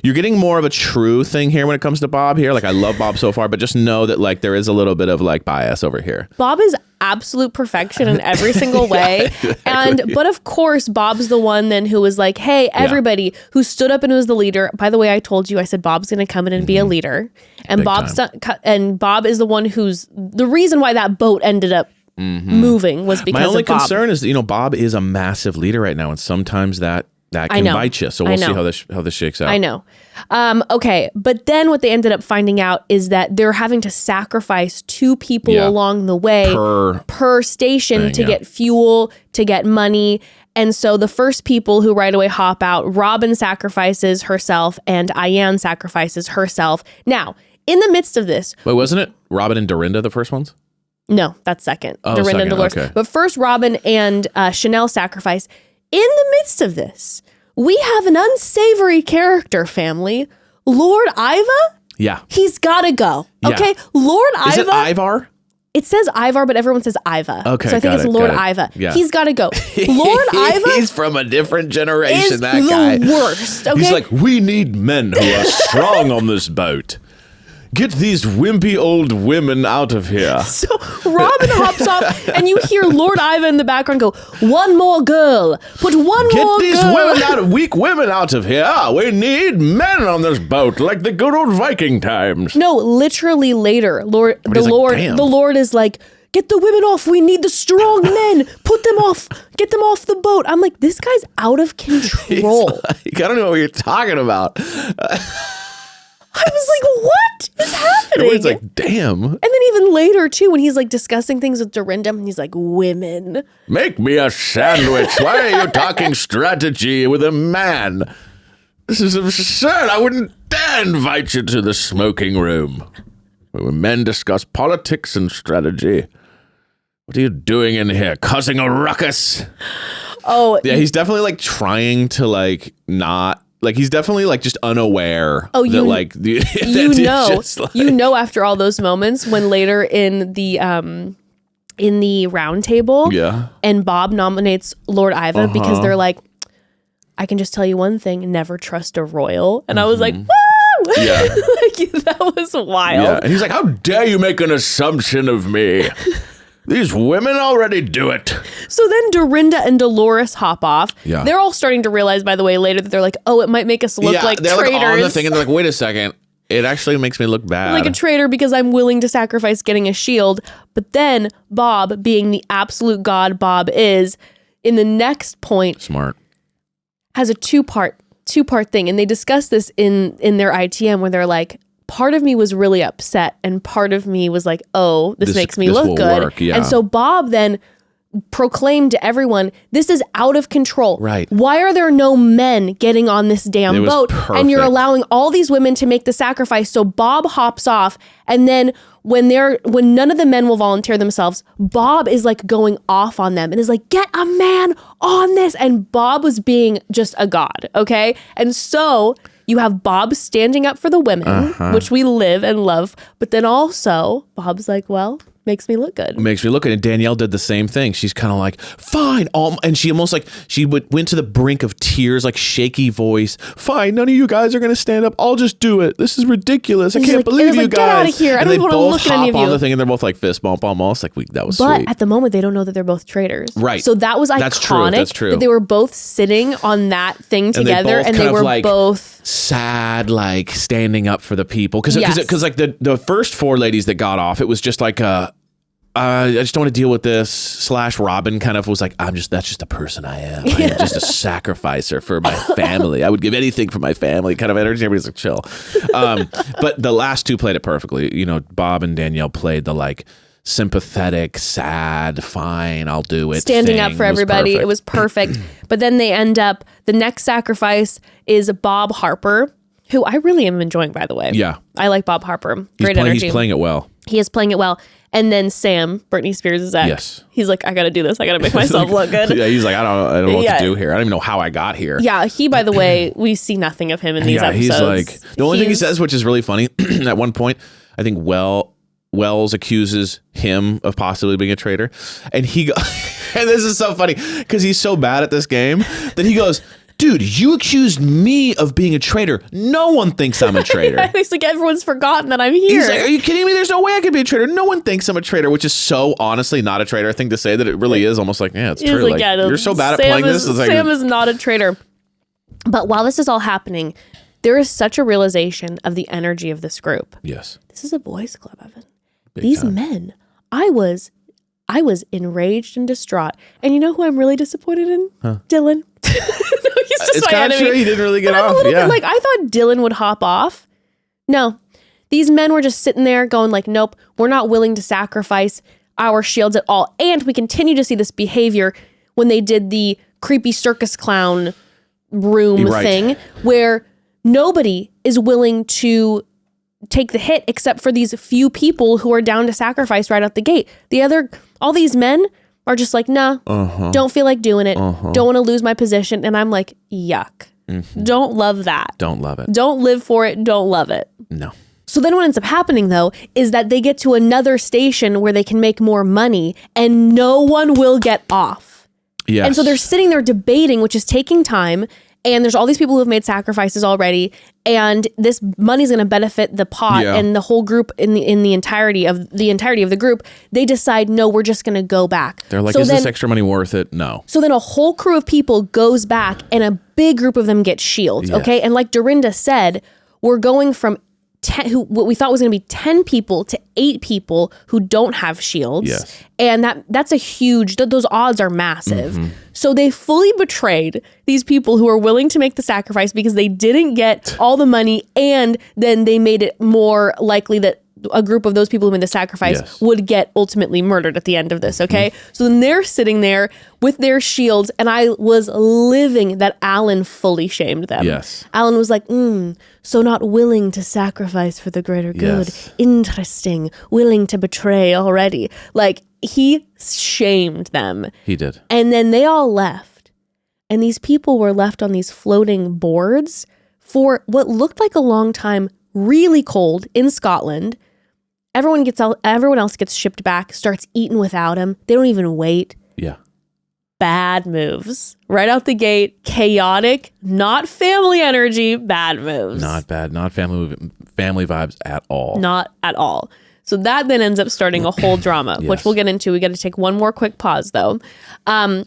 you're getting more of a true thing here when it comes to Bob here. Like I love Bob so far, but just know that like there is a little bit of like bias over here. Bob is absolute perfection in every single way. But of course, Bob's the one then who was like, hey, everybody who stood up and was the leader. By the way, I told you, I said, Bob's going to come in and be a leader. And Bob is the one who's the reason why that boat ended up moving was because my only of Bob. concern is, Bob is a massive leader right now. And sometimes that can bite you. So we'll see how this shakes out. I know. Okay. But then what they ended up finding out is that they're having to sacrifice 2 people along the way per station to get fuel, to get money. And so the first people who right away hop out, Robin sacrifices herself and Ayan sacrifices herself. Now, in the midst of this. Wait, wasn't it Robin and Dorinda the first ones? No, that's second. Oh, Dorinda second. and Dolores. Okay. But first Robin and Chanel sacrifice. In the midst of this, we have an unsavory character, family. Lord Iva? Yeah. He's got to go. Yeah. Okay? Lord Iva. Is it Ivar? It says Ivar, but everyone says Iva. Okay, so I think it's Lord Iva. Yeah. He's got to go. Lord Iva He's from a different generation, is that guy. the worst, okay? He's like, we need men who are strong on this boat. Get these wimpy old women out of here. So Robin hops off, and you hear Lord Iva in the background go, one more girl. Put one Get more these girl. weak women out of here. We need men on this boat, like the good old Viking times. No, literally later, the Lord is like, get the women off. We need the strong men. Put them off. Get them off the boat. I'm like, this guy's out of control. Like, I don't know what you're talking about. I was like, what is happening? Everyone's like, damn. And then even later, too, when he's like discussing things with Dorinda, and he's like, women. Make me a sandwich. Why are you talking strategy with a man? This is absurd. I wouldn't dare invite you to the smoking room where men discuss politics and strategy. What are you doing in here? Causing a ruckus? Oh. Yeah, he's definitely like trying to like not. Like he's definitely like just unaware. Oh, that like after all those moments when later in the round table, and Bob nominates Lord Iva because they're like, I can just tell you one thing: never trust a royal. And I was like, woo! Yeah, like, that was wild. Yeah, and he's like, how dare you make an assumption of me? These women already do it. So then Dorinda and Dolores hop off. Yeah. They're all starting to realize, by the way, later that they're like, oh, it might make us look like they're traitors. like on the thing and they're like, wait a second. It actually makes me look bad. Like a traitor because I'm willing to sacrifice getting a shield. But then Bob, being the absolute god Bob is, in the next point, smart, has a two-part thing. And they discuss this in their ITM where they're like, part of me was really upset and part of me was like, oh, this makes me look good. Work, yeah. And so Bob then proclaimed to everyone, this is out of control. Right. Why are there no men getting on this damn boat? And you're perfect. allowing all these women to make the sacrifice. So Bob hops off, and then when none of the men will volunteer themselves, Bob is like going off on them and is like, get a man on this. And Bob was being just a god. Okay. And so you have Bob standing up for the women, which we live and love. But then also Bob's like, well, makes me look good. Makes me look good. And Danielle did the same thing. She's kind of like, fine. And she almost like, she went to the brink of tears, like shaky voice. Fine, none of you guys are going to stand up. I'll just do it. This is ridiculous. I can't believe you guys. Get out of here. I don't want to look at any of you. On the thing and they're both like fist bump almost. Like that was but sweet. At the moment, they don't know that they're both traitors. Right. So that was iconic. That's true. That they were both sitting on that thing together and they were both sad, like standing up for the people. Because like the first 4 ladies that got off, it was just like I just don't want to deal with this. / Robin kind of was like, that's just the person I am. I am just a sacrificer for my family. I would give anything for my family kind of energy. Everybody's like, chill. But the last 2 played it perfectly. You know, Bob and Danielle played the like sympathetic, sad, fine, I'll do it. Standing up for everybody. It was perfect. But then they end up, the next sacrifice is Bob Harper, who I really am enjoying, by the way. Yeah. I like Bob Harper. Great energy. He's playing it well. He is playing it well. And then Sam, Britney Spears' ex. Yes. He's like, I got to do this. I got to make myself look good. Yeah, he's like, I don't know what to do here. I don't even know how I got here. Yeah, he, by the way, we see nothing of him in these episodes. He's like, the only thing he says, which is really funny, at one point, I think Wells accuses him of possibly being a traitor. And he and this is so funny because he's so bad at this game that he goes, dude, you accused me of being a traitor. No one thinks I'm a traitor. Yeah, he's like, everyone's forgotten that I'm here. He's like, are you kidding me? There's no way I could be a traitor. No one thinks I'm a traitor, which is so honestly not a traitor thing to say that it really is almost like, yeah, it's true. Like, you're so bad at playing this. Sam is not a traitor. But while this is all happening, there is such a realization of the energy of this group. Yes. This is a boys' club, Evan. Big These time. men, I was enraged and distraught. And you know who I'm really disappointed in? Huh. Dylan. He's just it's my kind of enemy. true. He didn't really get off. I'm a little bit like, I thought Dylan would hop off. No. These men were just sitting there going like, nope, we're not willing to sacrifice our shields at all. And we continue to see this behavior when they did the creepy circus clown room thing where nobody is willing to take the hit except for these few people who are down to sacrifice right out the gate. All these men are just like, nah, don't feel like doing it. Don't want to lose my position. And I'm like, yuck. Don't love that. Don't love it. Don't live for it. Don't love it. No. So then what ends up happening, though, is that they get to another station where they can make more money and no one will get off. Yes. And so they're sitting there debating, which is taking time. And there's all these people who have made sacrifices already. And this money's going to benefit the pot and the whole group in the entirety of the group. They decide, no, we're just going to go back. They're like, is this extra money worth it? No. So then a whole crew of people goes back and a big group of them get shields. Yes. Okay. And like Dorinda said, we're going from what we thought was going to be 10 people to 8 people who don't have shields. Yes. And that's a huge, those odds are massive. So they fully betrayed these people who are willing to make the sacrifice because they didn't get all the money, and then they made it more likely that a group of those people who made the sacrifice would get ultimately murdered at the end of this, okay? So then they're sitting there with their shields, and I was living that Alan fully shamed them. Yes. Alan was like, so not willing to sacrifice for the greater good. Yes. Interesting. Willing to betray already. Like, he shamed them. He did. And then they all left. And these people were left on these floating boards for what looked like a long time, really cold in Scotland. Everyone else gets shipped back, starts eating without him. They don't even wait. Yeah. Bad moves. Right out the gate, chaotic, not family energy, bad moves. Not bad. Not family vibes at all. Not at all. So that then ends up starting a whole drama, which we'll get into. We got to take one more quick pause, though.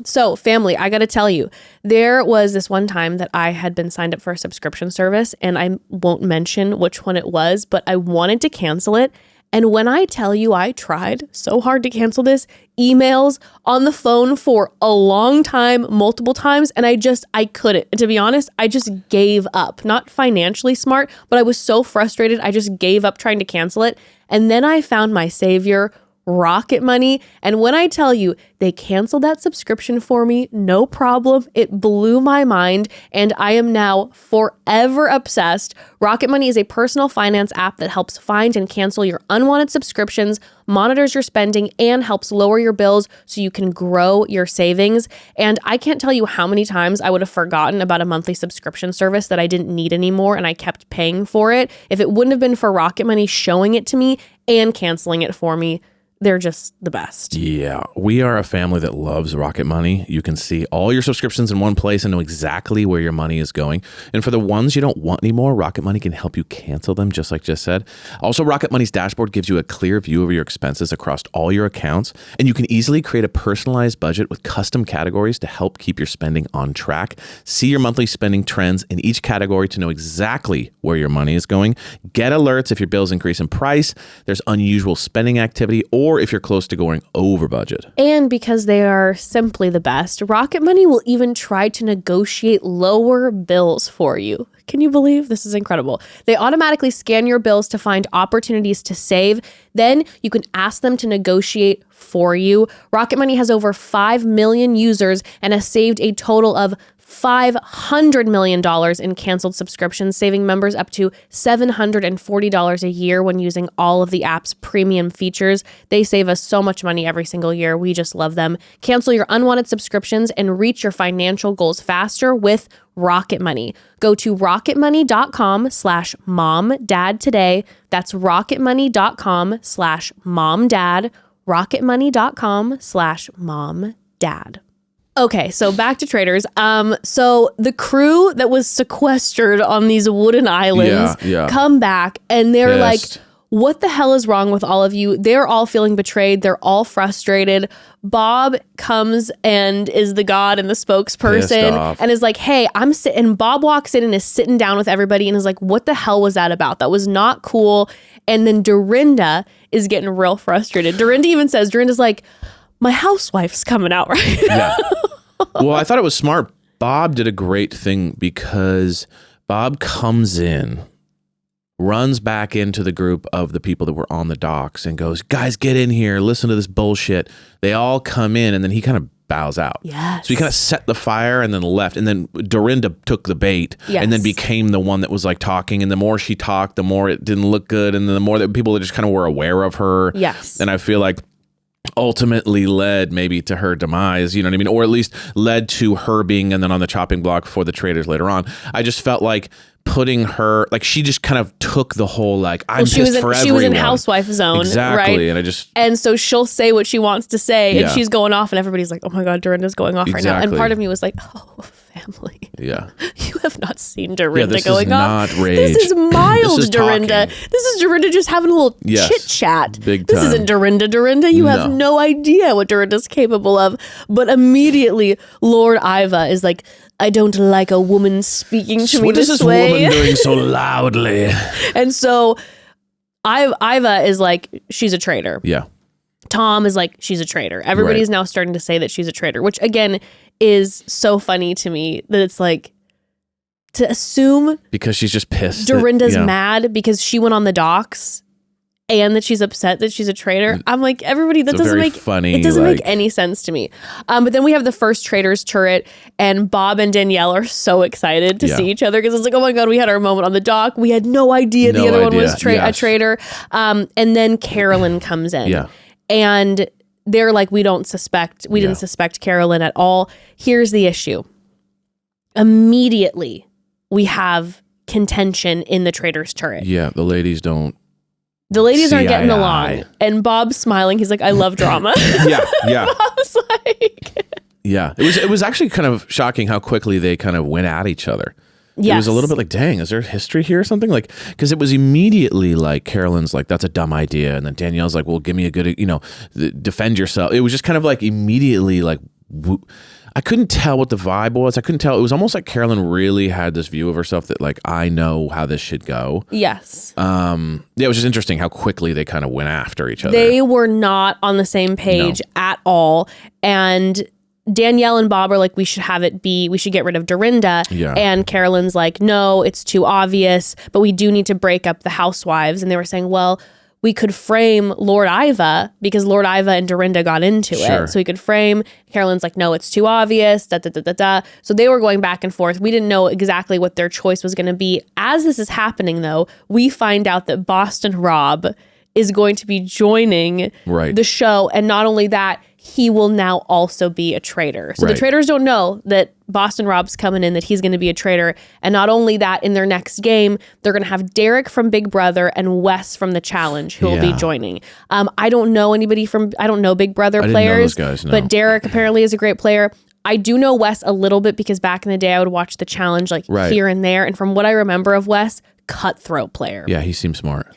So family, I got to tell you, there was this one time that I had been signed up for a subscription service, and I won't mention which one it was, but I wanted to cancel it. And when I tell you I tried so hard to cancel this, emails on the phone for a long time, multiple times, and I couldn't. And to be honest, I just gave up. Not financially smart, but I was so frustrated, I just gave up trying to cancel it. And then I found my savior Rocket Money. And when I tell you they canceled that subscription for me, no problem. It blew my mind and I am now forever obsessed. Rocket Money is a personal finance app that helps find and cancel your unwanted subscriptions, monitors your spending, and helps lower your bills so you can grow your savings. And I can't tell you how many times I would have forgotten about a monthly subscription service that I didn't need anymore and I kept paying for it if it wouldn't have been for Rocket Money showing it to me and canceling it for me. They're just the best. Yeah, we are a family that loves Rocket Money. You can see all your subscriptions in one place and know exactly where your money is going. And for the ones you don't want anymore, Rocket Money can help you cancel them, just like Jess said. Also, Rocket Money's dashboard gives you a clear view of your expenses across all your accounts, and you can easily create a personalized budget with custom categories to help keep your spending on track. See your monthly spending trends in each category to know exactly where your money is going. Get alerts if your bills increase in price, there's unusual spending activity, or if you're close to going over budget. And because they are simply the best, Rocket Money will even try to negotiate lower bills for you. Can you believe? This is incredible. They automatically scan your bills to find opportunities to save. Then you can ask them to negotiate for you. Rocket Money has over 5 million users and has saved a total of $500 million in canceled subscriptions, saving members up to $740 a year when using all of the app's premium features. They save us so much money every single year. We just love them. Cancel your unwanted subscriptions and reach your financial goals faster with Rocket Money. Go to rocketmoney.com/momdad today. That's rocketmoney.com/momdad. rocketmoney.com/momdad. Okay, so back to Traitors. So the crew that was sequestered on these wooden islands come back and they're like, what the hell is wrong with all of you? They're all feeling betrayed. They're all frustrated. Bob comes and is the god and the spokesperson and is like, hey, I'm sitting. And Bob walks in and is sitting down with everybody and is like, what the hell was that about? That was not cool. And then Dorinda is getting real frustrated. Dorinda's like, my housewife's coming out, right? Yeah. Well, I thought it was smart. Bob did a great thing because Bob comes in, runs back into the group of the people that were on the docks and goes, guys, get in here. Listen to this bullshit. They all come in and then he kind of bows out. Yes. So he kind of set the fire and then left. And then Dorinda took the bait and then became the one that was like talking. And the more she talked, the more it didn't look good. And then the more that people just kind of were aware of her. Yes. And I feel like ultimately led maybe to her demise, you know what I mean? Or at least led to her being and then on the chopping block for the Traitors later on. I just felt like putting her, like she just kind of took the whole like, I'm pissed for everyone. She was in housewife zone, exactly, right? And so she'll say what she wants to say and she's going off and everybody's like, oh my God, Dorinda's going off right now. And part of me was like, oh, family. Yeah. You have not seen Dorinda going off. This is not rage. This is mild this is Dorinda. Talking. This is Dorinda just having a little chit chat. Big time. This isn't Dorinda. You have no idea what Dorinda's capable of. But immediately Lord Iva is like, I don't like a woman speaking to me this way. What is this woman doing so loudly? And so Iva is like, she's a traitor. Yeah. Tom is like, she's a traitor. Everybody's now starting to say that she's a traitor, which again is so funny to me that it's like to assume because she's just pissed. Dorinda's mad because she went on the docks and that she's upset that she's a traitor. I'm like, everybody, that doesn't make funny. It doesn't make any sense to me. But then we have the first Traitors turret and Bob and Danielle are so excited to see each other because it's like, oh my God, we had our moment on the dock. We had no idea the other one was a traitor. And then Carolyn comes in. Yeah. And they're like, we didn't suspect Carolyn at all. Here's the issue. Immediately, we have contention in the Traitors turret. Yeah, the ladies aren't getting along. And Bob's smiling. He's like, I love drama. Yeah. Bob's like... Yeah. It was actually kind of shocking how quickly they kind of went at each other. Yes. It was a little bit like, dang, is there history here or something? Like, because it was immediately like Carolyn's like, that's a dumb idea. And then Danielle's like, well, give me a good, defend yourself. It was just kind of like immediately like, I couldn't tell what the vibe was. I couldn't tell. It was almost like Carolyn really had this view of herself that like, I know how this should go. Yes. It was just interesting how quickly they kind of went after each other. They were not on the same page at all. And Danielle and Bob are like, we should get rid of Dorinda. Yeah. And Carolyn's like, no, it's too obvious, but we do need to break up the housewives. And they were saying, well, we could frame Lord Iva because Lord Iva and Dorinda got into Sure. it. So we could frame, Carolyn's like, no, it's too obvious, da, da, da, da, da. So they were going back and forth. We didn't know exactly what their choice was going to be. As this is happening, though, we find out that Boston Rob is going to be joining the show. And not only that, he will now also be a traitor. So the traitors don't know that Boston Rob's coming in, that he's going to be a traitor. And not only that, in their next game, they're going to have Derek from Big Brother and Wes from The Challenge who will be joining. I don't know anybody I don't know Big Brother players, those guys, no. But Derek apparently is a great player. I do know Wes a little bit because back in the day, I would watch The Challenge here and there. And from what I remember of Wes, cutthroat player. Yeah, he seems smart.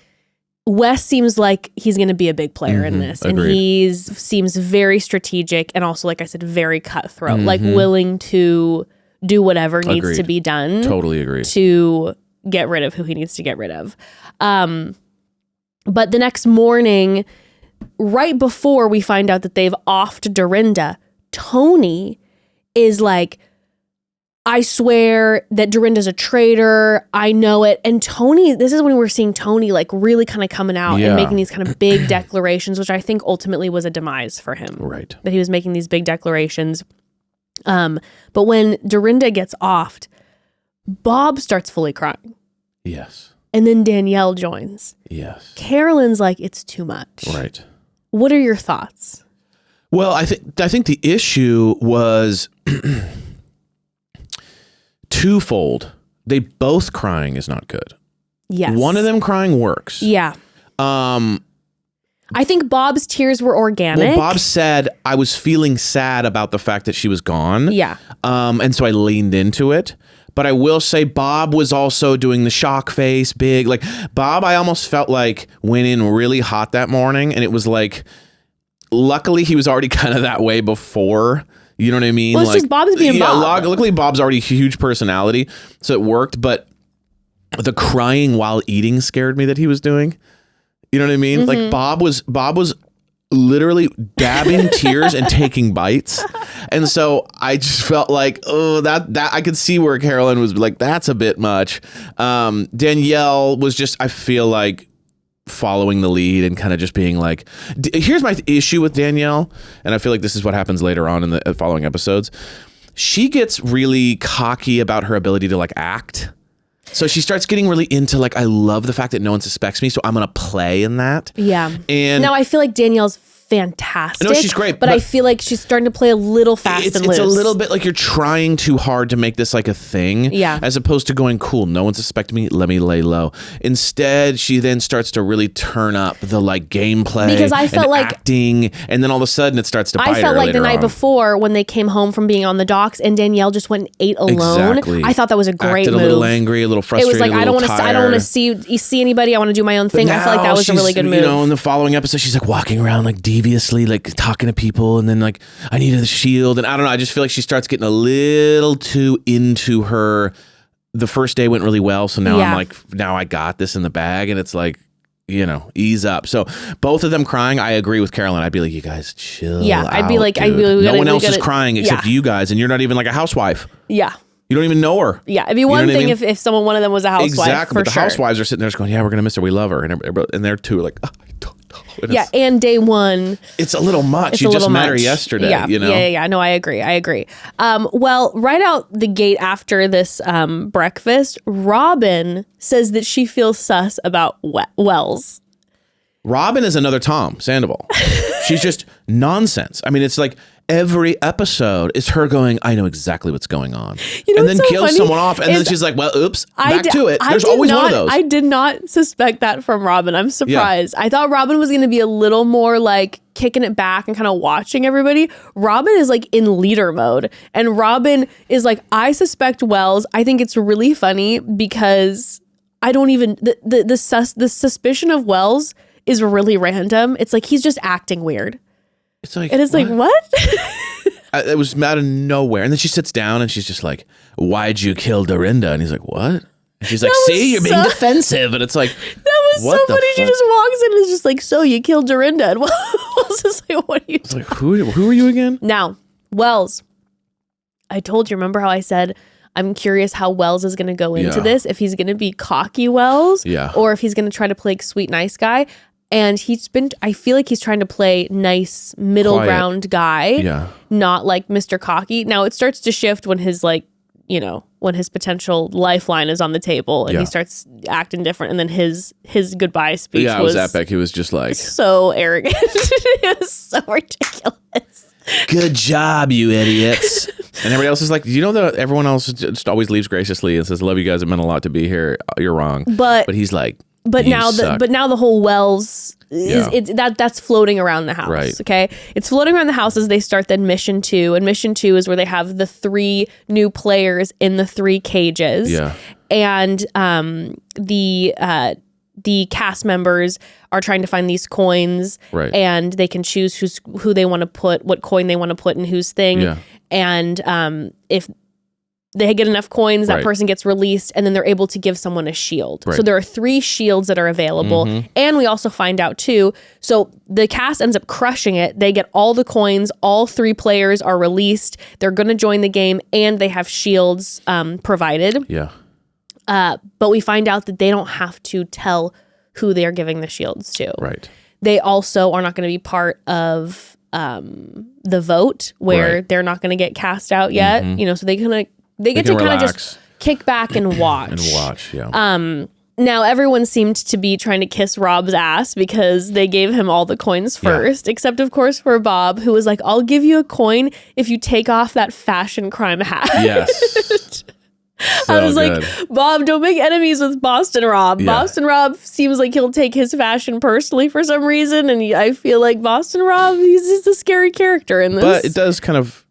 Wes seems like he's going to be a big player in this. Agreed. And he seems very strategic and also, like I said, very cutthroat, like willing to do whatever needs to be done. Totally agree. To get rid of who he needs to get rid of. But the next morning, right before we find out that they've offed Dorinda, Tony is like, I swear that Dorinda's a traitor. I know it. And Tony, this is when we're seeing Tony like really kind of coming out and making these kind of big declarations, which I think ultimately was a demise for him. Right. That he was making these big declarations. But when Dorinda gets offed, Bob starts fully crying. Yes. And then Danielle joins. Yes. Carolyn's like, it's too much. Right. What are your thoughts? Well, I think the issue was twofold. They both crying is not good. Yes. One of them crying works. Yeah. I think Bob's tears were organic. Well, Bob said, I was feeling sad about the fact that she was gone. Yeah. And so I leaned into it. But I will say Bob was also doing the shock face, big. Like, Bob, I almost felt like went in really hot that morning. And it was like, luckily he was already kind of that way before. You know what I mean? Well, it's just Bob's being Bob. Luckily, Bob's already a huge personality, so it worked. But the crying while eating scared me that he was doing. You know what I mean? Like Bob was literally dabbing tears and taking bites, and so I just felt like, oh, that I could see where Carolyn was like, that's a bit much. Danielle was just, I feel like, following the lead and kind of just being like, here's my issue with Danielle, and I feel like this is what happens later on in the following episodes. She gets really cocky about her ability to like act, so she starts getting really into like, I love the fact that no one suspects me, so I'm gonna play in that. Yeah. And now I feel like Danielle's fantastic. No, she's great, but I feel like she's starting to play a little fast and loose. It's a little bit like you're trying too hard to make this like a thing. Yeah. As opposed to going, cool, no one suspects me, let me lay low. Instead, she then starts to really turn up the like gameplay because I felt and like acting, and then all of a sudden it starts to bite her. I felt like the night on. before when they came home from being on the docks and Danielle just went and ate alone. Exactly. I thought that was a great Acted move. a little angry, a little frustrated. It was like, I don't want to see anybody. I want to do my own thing. I felt like that was a really good move. You know, in the following episode, she's like walking around like deviously, like talking to people, and then like, I needed a shield, and I don't know, I just feel like she starts getting a little too into her. The first day went really well, so now I'm like, now I got this in the bag, and it's like, you know, ease up. So both of them crying, I agree with Carolyn. I'd be like, you guys chill. Yeah, I'd be like, dude. No one else is crying except you guys, and you're not even like a housewife. Yeah. You don't even know her. Yeah, it'd be one thing if one of them was a housewife. Exactly, but the housewives are sitting there just going, yeah, we're gonna miss her, we love her, and they're too like, oh, I don't know. And day one, it's a little much. You just met her yesterday. Yeah, you know. Yeah. No, I agree. Well, right out the gate after this breakfast, Robin says that she feels sus about Wells. Robin is another Tom Sandoval. She's just nonsense. I mean, it's like every episode is her going, I know exactly what's going on. You know, and then so kills someone off. And then she's like, well, oops, back to it. There's always one of those. I did not suspect that from Robin. I'm surprised. Yeah. I thought Robin was going to be a little more like kicking it back and kind of watching everybody. Robin is like in leader mode. And Robin is like, I suspect Wells. I think it's really funny because I don't even, the suspicion of Wells is really random. It's like, he's just acting weird. It's like, and it's what? Like, what? It was out of nowhere. And then she sits down and she's just like, why'd you kill Dorinda? And he's like, what? And she's like, see, you're being defensive. And it's like, that was so funny. She just walks in and is just like, so you killed Dorinda. And Wells is like, what are you doing? Like, who are you again? Now, Wells, I told you, remember how I said, I'm curious how Wells is going to go into this, if he's going to be cocky Wells, or if he's going to try to play sweet, nice guy. And I feel like he's trying to play nice middle Quiet. ground guy, Yeah. not like Mr. Cocky. Now it starts to shift when his when his potential lifeline is on the table and he starts acting different. And then his goodbye speech Yeah, it was epic. He was just like, so arrogant. It was so ridiculous. good job, you idiots. And everybody else is like, you know that everyone else just always leaves graciously and says, love you guys, it meant a lot to be here. You're wrong. But he's like, But now the whole Wells that's floating around the house. Right. Okay. It's floating around the house as they start then mission 2. And mission 2 is where they have the 3 new players in the 3 cages. Yeah. And the cast members are trying to find these coins. Right. And they can choose who they want to put, what coin they want to put in whose thing. Yeah. And if they get enough coins, that person gets released, and then they're able to give someone a shield. Right. So there are 3 shields that are available. And we also find out too, so the cast ends up crushing it. They get all the coins, all 3 players are released. They're going to join the game, and they have shields provided. Yeah. But we find out that they don't have to tell who they are giving the shields to. Right. They also are not going to be part of the vote where they're not going to get cast out yet. So they get to kind of just kick back and watch. Now everyone seemed to be trying to kiss Rob's ass because they gave him all the coins first, except of course for Bob, who was like, I'll give you a coin if you take off that fashion crime hat. Yes. I was like, Bob, don't make enemies with Boston Rob. Yeah. Boston Rob seems like he'll take his fashion personally for some reason. And I feel like Boston Rob, he's a scary character in this. But it does kind of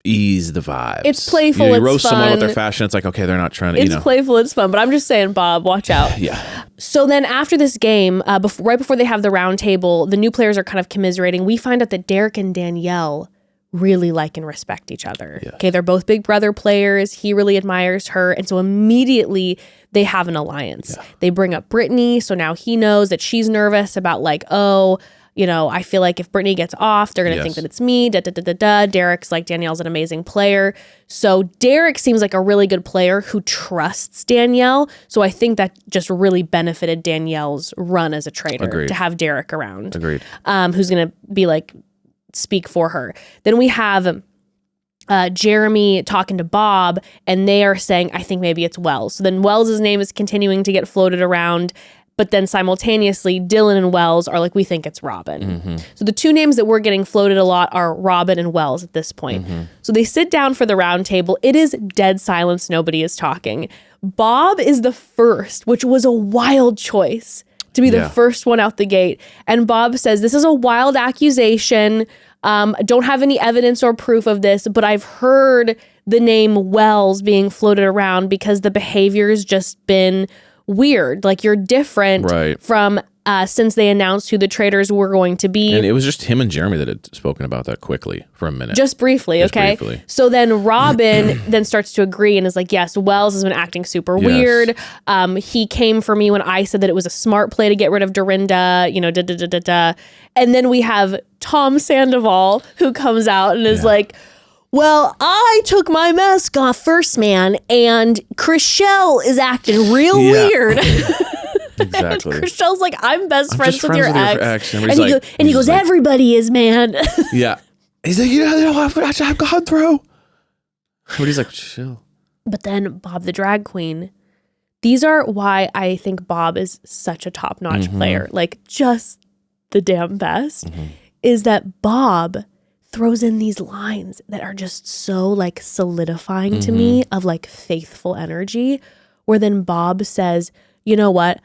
ease the vibes. It's playful, You it's roast someone with fun. their fashion. It's like, okay, they're not trying to, It's playful, it's fun. But I'm just saying, Bob, watch out. Yeah. So then after this game, right before they have the round table, the new players are kind of commiserating. We find out that Derek and Danielle really like and respect each other. Yeah. Okay, they're both Big Brother players. He really admires her. And so immediately they have an alliance. Yeah. They bring up Brittany. So now he knows that she's nervous about like, I feel like if Brittany gets off, they're going to think that it's me. Derek's like, Danielle's an amazing player. So Derek seems like a really good player who trusts Danielle. So I think that just really benefited Danielle's run as a traitor to have Derek around. Agreed. Who's going to be like, speak for her. Then we have Jeremy talking to Bob, and they are saying, I think maybe it's Wells. So then Wells' name is continuing to get floated around, but then simultaneously Dylan and Wells are like, we think it's Robin. So the 2 names that we're getting floated a lot are Robin and Wells at this point. So they sit down for the round table. It is dead silence. Nobody is talking. Bob is the first, which was a wild choice to be the first one out the gate. And Bob says, this is a wild accusation. Don't have any evidence or proof of this, but I've heard the name Wells being floated around because the behavior's just been weird. Like you're different from since they announced who the traitors were going to be. And it was just him and Jeremy that had spoken about that quickly for a minute. Just briefly, okay? So then Robin then starts to agree and is like, yes, Wells has been acting super weird. He came for me when I said that it was a smart play to get rid of Dorinda, And then we have Tom Sandoval who comes out and is like, well, I took my mask off first, man, and Chriselle is acting real weird. Exactly. And Chriselle's like, I'm best friends with your ex. And he goes, everybody is, man. Yeah. He's like, I've gone through. But he's like, chill. But then Bob the drag queen. These are why I think Bob is such a top-notch player. Like, just the damn best. Is that Bob throws in these lines that are just so like solidifying to me of like faithful energy, where then Bob says, you know what?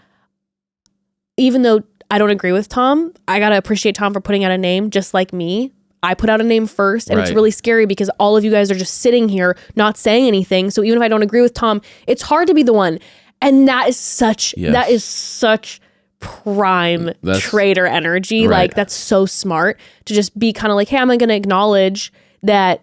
Even though I don't agree with Tom, I got to appreciate Tom for putting out a name just like me. I put out a name first, and it's really scary because all of you guys are just sitting here not saying anything. So even if I don't agree with Tom, it's hard to be the one. And that is such prime traitor energy. Like that's so smart to just be kind of like, hey, I'm going to acknowledge that.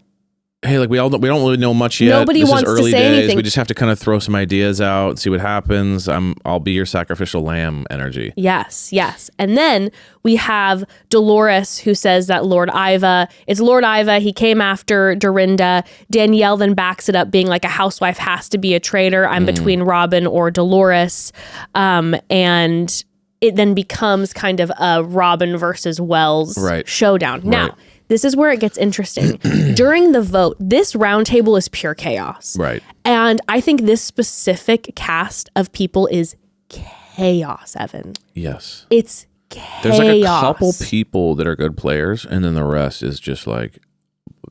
Hey, like we don't really know much yet. Nobody this wants is early to say days. anything. We just have to kind of throw some ideas out and see what happens. I'll be your sacrificial lamb energy. Yes. And then we have Dolores who says that it's Lord Iva. He came after Dorinda. Danielle then backs it up being like a housewife has to be a traitor. I'm between Robin or Dolores. And it then becomes kind of a Robin versus Wells showdown. Now, this is where it gets interesting. During the vote, this roundtable is pure chaos. Right. And I think this specific cast of people is chaos, Evan. Yes. It's chaos. There's like a couple people that are good players, and then the rest is just like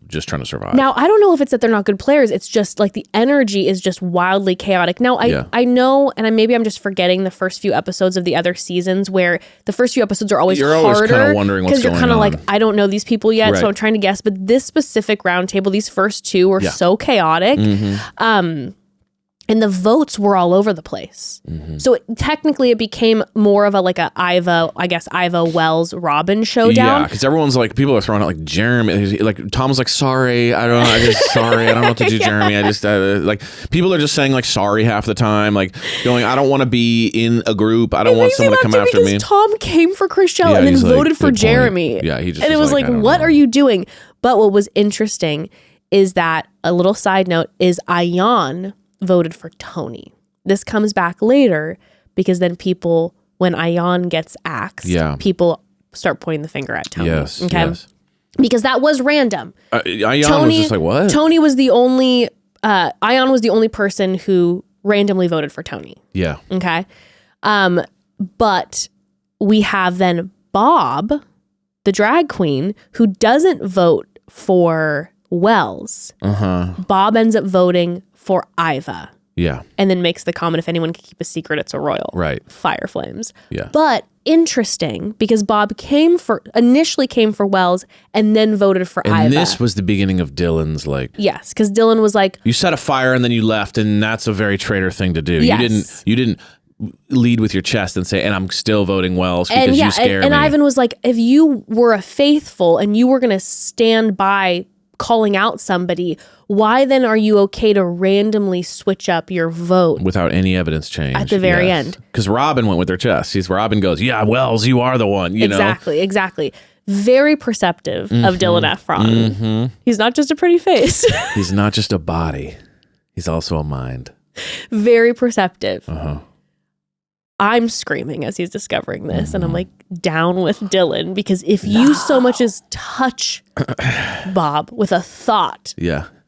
just trying to survive. Now, I don't know if it's that they're not good players. It's just like the energy is just wildly chaotic. Now, I know, and maybe I'm just forgetting the first few episodes of the other seasons where the first few episodes are always harder. You're always kind of wondering what's going on. Because you're kind of like, I don't know these people yet, so I'm trying to guess. But this specific roundtable, these first two were so chaotic. And the votes were all over the place. So technically it became more of a Iva Wells Robin showdown. Yeah, because everyone's like, people are throwing out like Jeremy. Like Tom was like, sorry, I don't know what to do, Jeremy. I just like people are just saying like sorry half the time, like going, I don't want to be in a group. I don't want someone to come after me. Tom came for Chriselle and then voted for Jeremy. Yeah, he just and it was like what are you doing? But what was interesting is that a little side note is Ayan voted for Tony. This comes back later because then people, when Ayan gets axed, people start pointing the finger at Tony. Yes. Because that was random. Ayan was just like, what? Tony was the only, Ayan was the only person who randomly voted for Tony. Yeah. Okay. But we have then Bob, the drag queen, who doesn't vote for Wells. Bob ends up voting for Iva. Yeah. And then makes the comment, if anyone can keep a secret, it's a royal. Right. Fire flames. Yeah. But interesting, because Bob initially came for Wells and then voted for Iva. And this was the beginning of Dylan's like... Yes, because Dylan was like... You set a fire and then you left, and that's a very traitor thing to do. Yes. You didn't lead with your chest and say, and I'm still voting Wells because you scare me. And Ivan was like, if you were a faithful and you were going to stand by calling out somebody, why then are you okay to randomly switch up your vote without any evidence change at the very end? Because Robin went with their chest. Robin goes, yeah, Wells, you are the one. You know exactly. Very perceptive of Dylan Efron. He's not just a pretty face. He's not just a body. He's also a mind. Very perceptive. I'm screaming as he's discovering this, and I'm like down with Dylan, because if you so much as touch Bob with a thought,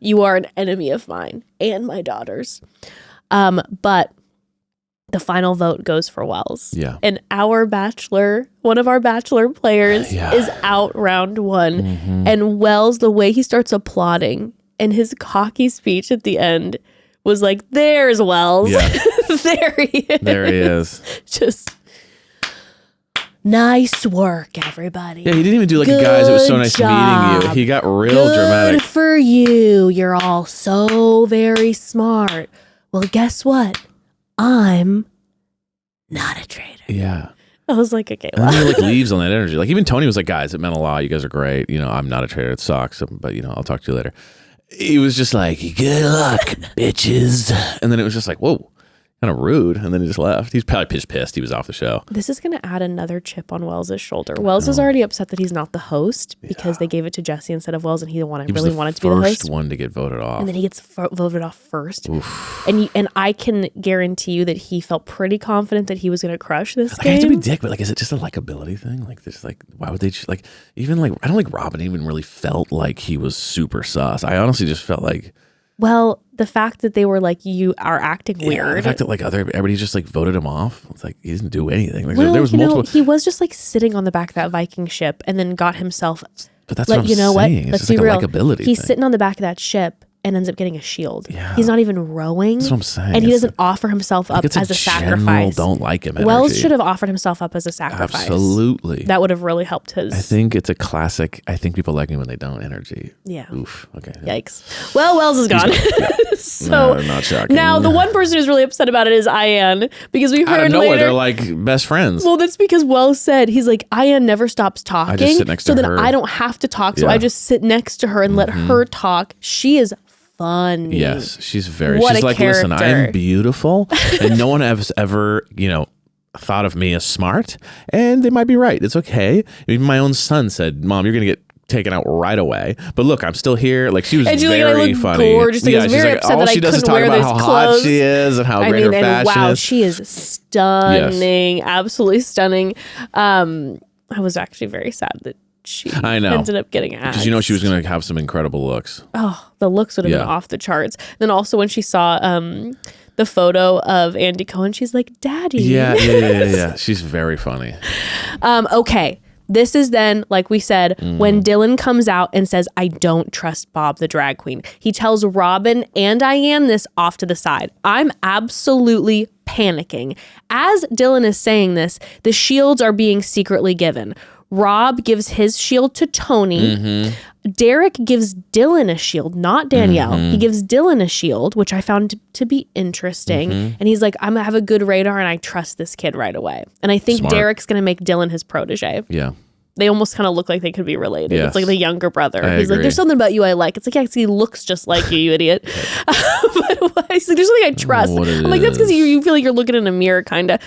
you are an enemy of mine and my daughter's. But the final vote goes for Wells. Yeah. And one of our Bachelor players is out round one. And Wells, the way he starts applauding and his cocky speech at the end was like, there's Wells. Yeah. There he is. Just nice work, everybody. Yeah, he didn't even do like, guys, it was so nice meeting you. He got real dramatic. Good for you. You're all so very smart. Well, guess what? I'm not a traitor. Yeah. I was like, okay, well. And then he like leaves on that energy. Like even Tony was like, guys, it meant a lot. You guys are great. You know, I'm not a traitor. It sucks. But you know, I'll talk to you later. He was just like, good luck, bitches. And then it was just like, whoa. Kind of rude, and then he just left. He's probably pissed. He was off the show. This is going to add another chip on Wells' shoulder. Wells is already upset that he's not the host because they gave it to Jesse instead of Wells, and he really wanted to be the host. First one to get voted off, and then he gets voted off first. And I can guarantee you that he felt pretty confident that he was going to crush this game. I hate to be dick, but like, is it just a likability thing? Like, there's like, why would they just like even like? I don't think Robin even really felt like he was super sus. I honestly just felt like. Well, the fact that they were like, you are acting weird. The fact that like everybody just like voted him off. It's like he didn't do anything. Like well, there was multiple. He was just like sitting on the back of that Viking ship and then got himself. But that's what I'm saying. Let's be real. Likability He's thing. sitting on the back of that ship and ends up getting a shield. Yeah. He's not even rowing. That's what I'm saying. And he doesn't offer himself up as a sacrifice. Don't like him. Wells should have offered himself up as a sacrifice. Absolutely. That would have really helped his. I think it's a classic. I think people like me when they don't energy. Yeah. Oof. Okay. Yikes. Well, Wells is gone. So not shocking. Now the one person who's really upset about it is Ian, because we heard out of nowhere later they're like best friends. Well, that's because Wells said he's like, Ian never stops talking. I just sit next to so her. then I don't have to talk. So I just sit next to her and let her talk. She is funny. Yes, she's very. What she's a like, character. listen, I'm beautiful, and no one has ever, thought of me as smart, and they might be right. It's okay. Even my own son said, "Mom, you're gonna get taken out right away. But look, I'm still here. Like, she was and she's very like, I look funny. gorgeous. Like, I was very upset all that I she does is couldn't talk wear about those how clothes. hot she is and how great her fashion wow, is. she is stunning. Absolutely stunning. I was actually very sad that she ended up getting axed. Because she was going to have some incredible looks. Oh, the looks would have been off the charts. Then also when she saw the photo of Andy Cohen, she's like, Daddy. Yeah. She's very funny. Okay. This is then, like we said, when Dylan comes out and says, I don't trust Bob the drag queen. He tells Robin and Diane this off to the side. I'm absolutely panicking. As Dylan is saying this, the shields are being secretly given. Rob gives his shield to Tony. Derek gives Dylan a shield, not Danielle. He gives Dylan a shield, which I found to be interesting. And he's like, I'm going to have a good radar and I trust this kid right away. And I think Derek's going to make Dylan his protege. Yeah. They almost kind of look like they could be related. Yes. It's like the younger brother. I He's agree. like, there's something about you I like. It's like, yeah, 'cause he looks just like you idiot. But he's like, there's something I trust. I'm like, that's because you feel like you're looking in a mirror, kind of.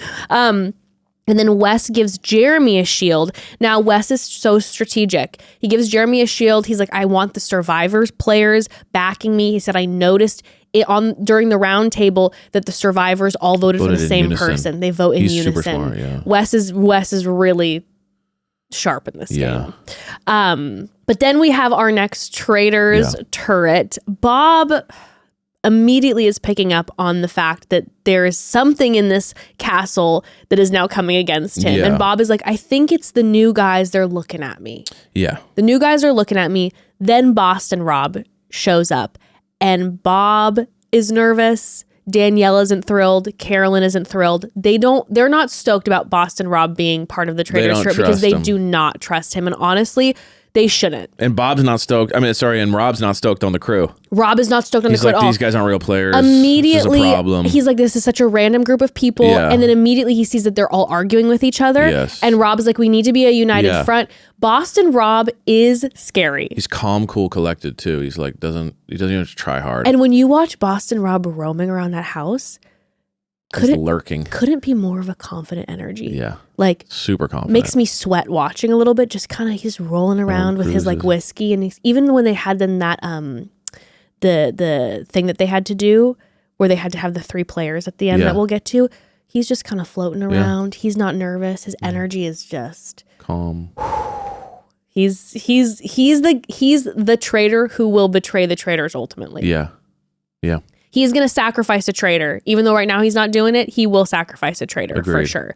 And then Wes gives Jeremy a shield. Now, Wes is so strategic. He gives Jeremy a shield. He's like, I want the Survivors players backing me. He said, I noticed it during the round table that the Survivors all voted for the same person. They vote in unison. Super smart, yeah. Wes is really sharp in this game. But then we have our next Traitors turret. Bob immediately is picking up on the fact that there is something in this castle that is now coming against him. And Bob is like, I think it's the new guys. They're looking at me. Yeah. The new guys are looking at me. Then Boston Rob shows up and Bob is nervous. Danielle isn't thrilled. Carolyn isn't thrilled. They're not stoked about Boston Rob being part of the Traitors trip because they do not trust him. And honestly, they shouldn't. And Bob's not stoked. And Rob's not stoked on the crew. Rob is not stoked on the crew at all. These guys aren't real players. Immediately, this is a problem. He's like, this is such a random group of people. Yeah. And then immediately he sees that they're all arguing with each other. Yes. And Rob is like, we need to be a united front. Boston Rob is scary. He's calm, cool, collected too. He's like, he doesn't even try hard. And when you watch Boston Rob roaming around that house, couldn't be more of a confident energy. Yeah. Like super confident. Makes me sweat watching a little bit. Just kind of he's rolling around with his like whiskey, and even when they had then that the thing that they had to do where they had to have the 3 players at the end that we'll get to, he's just kind of floating around. He's not nervous. His energy is just calm. He's the traitor who will betray the traitors ultimately. Yeah. Yeah. He's going to sacrifice a traitor. Even though right now he's not doing it, he will sacrifice a traitor for sure.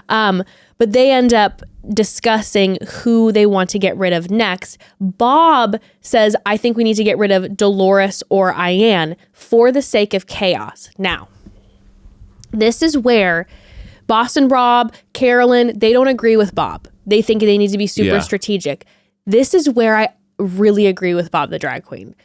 But they end up discussing who they want to get rid of next. Bob says, I think we need to get rid of Dolores or Ian for the sake of chaos. Now, this is where Boston Rob, Carolyn, they don't agree with Bob. They think they need to be super strategic. This is where I really agree with Bob the drag queen.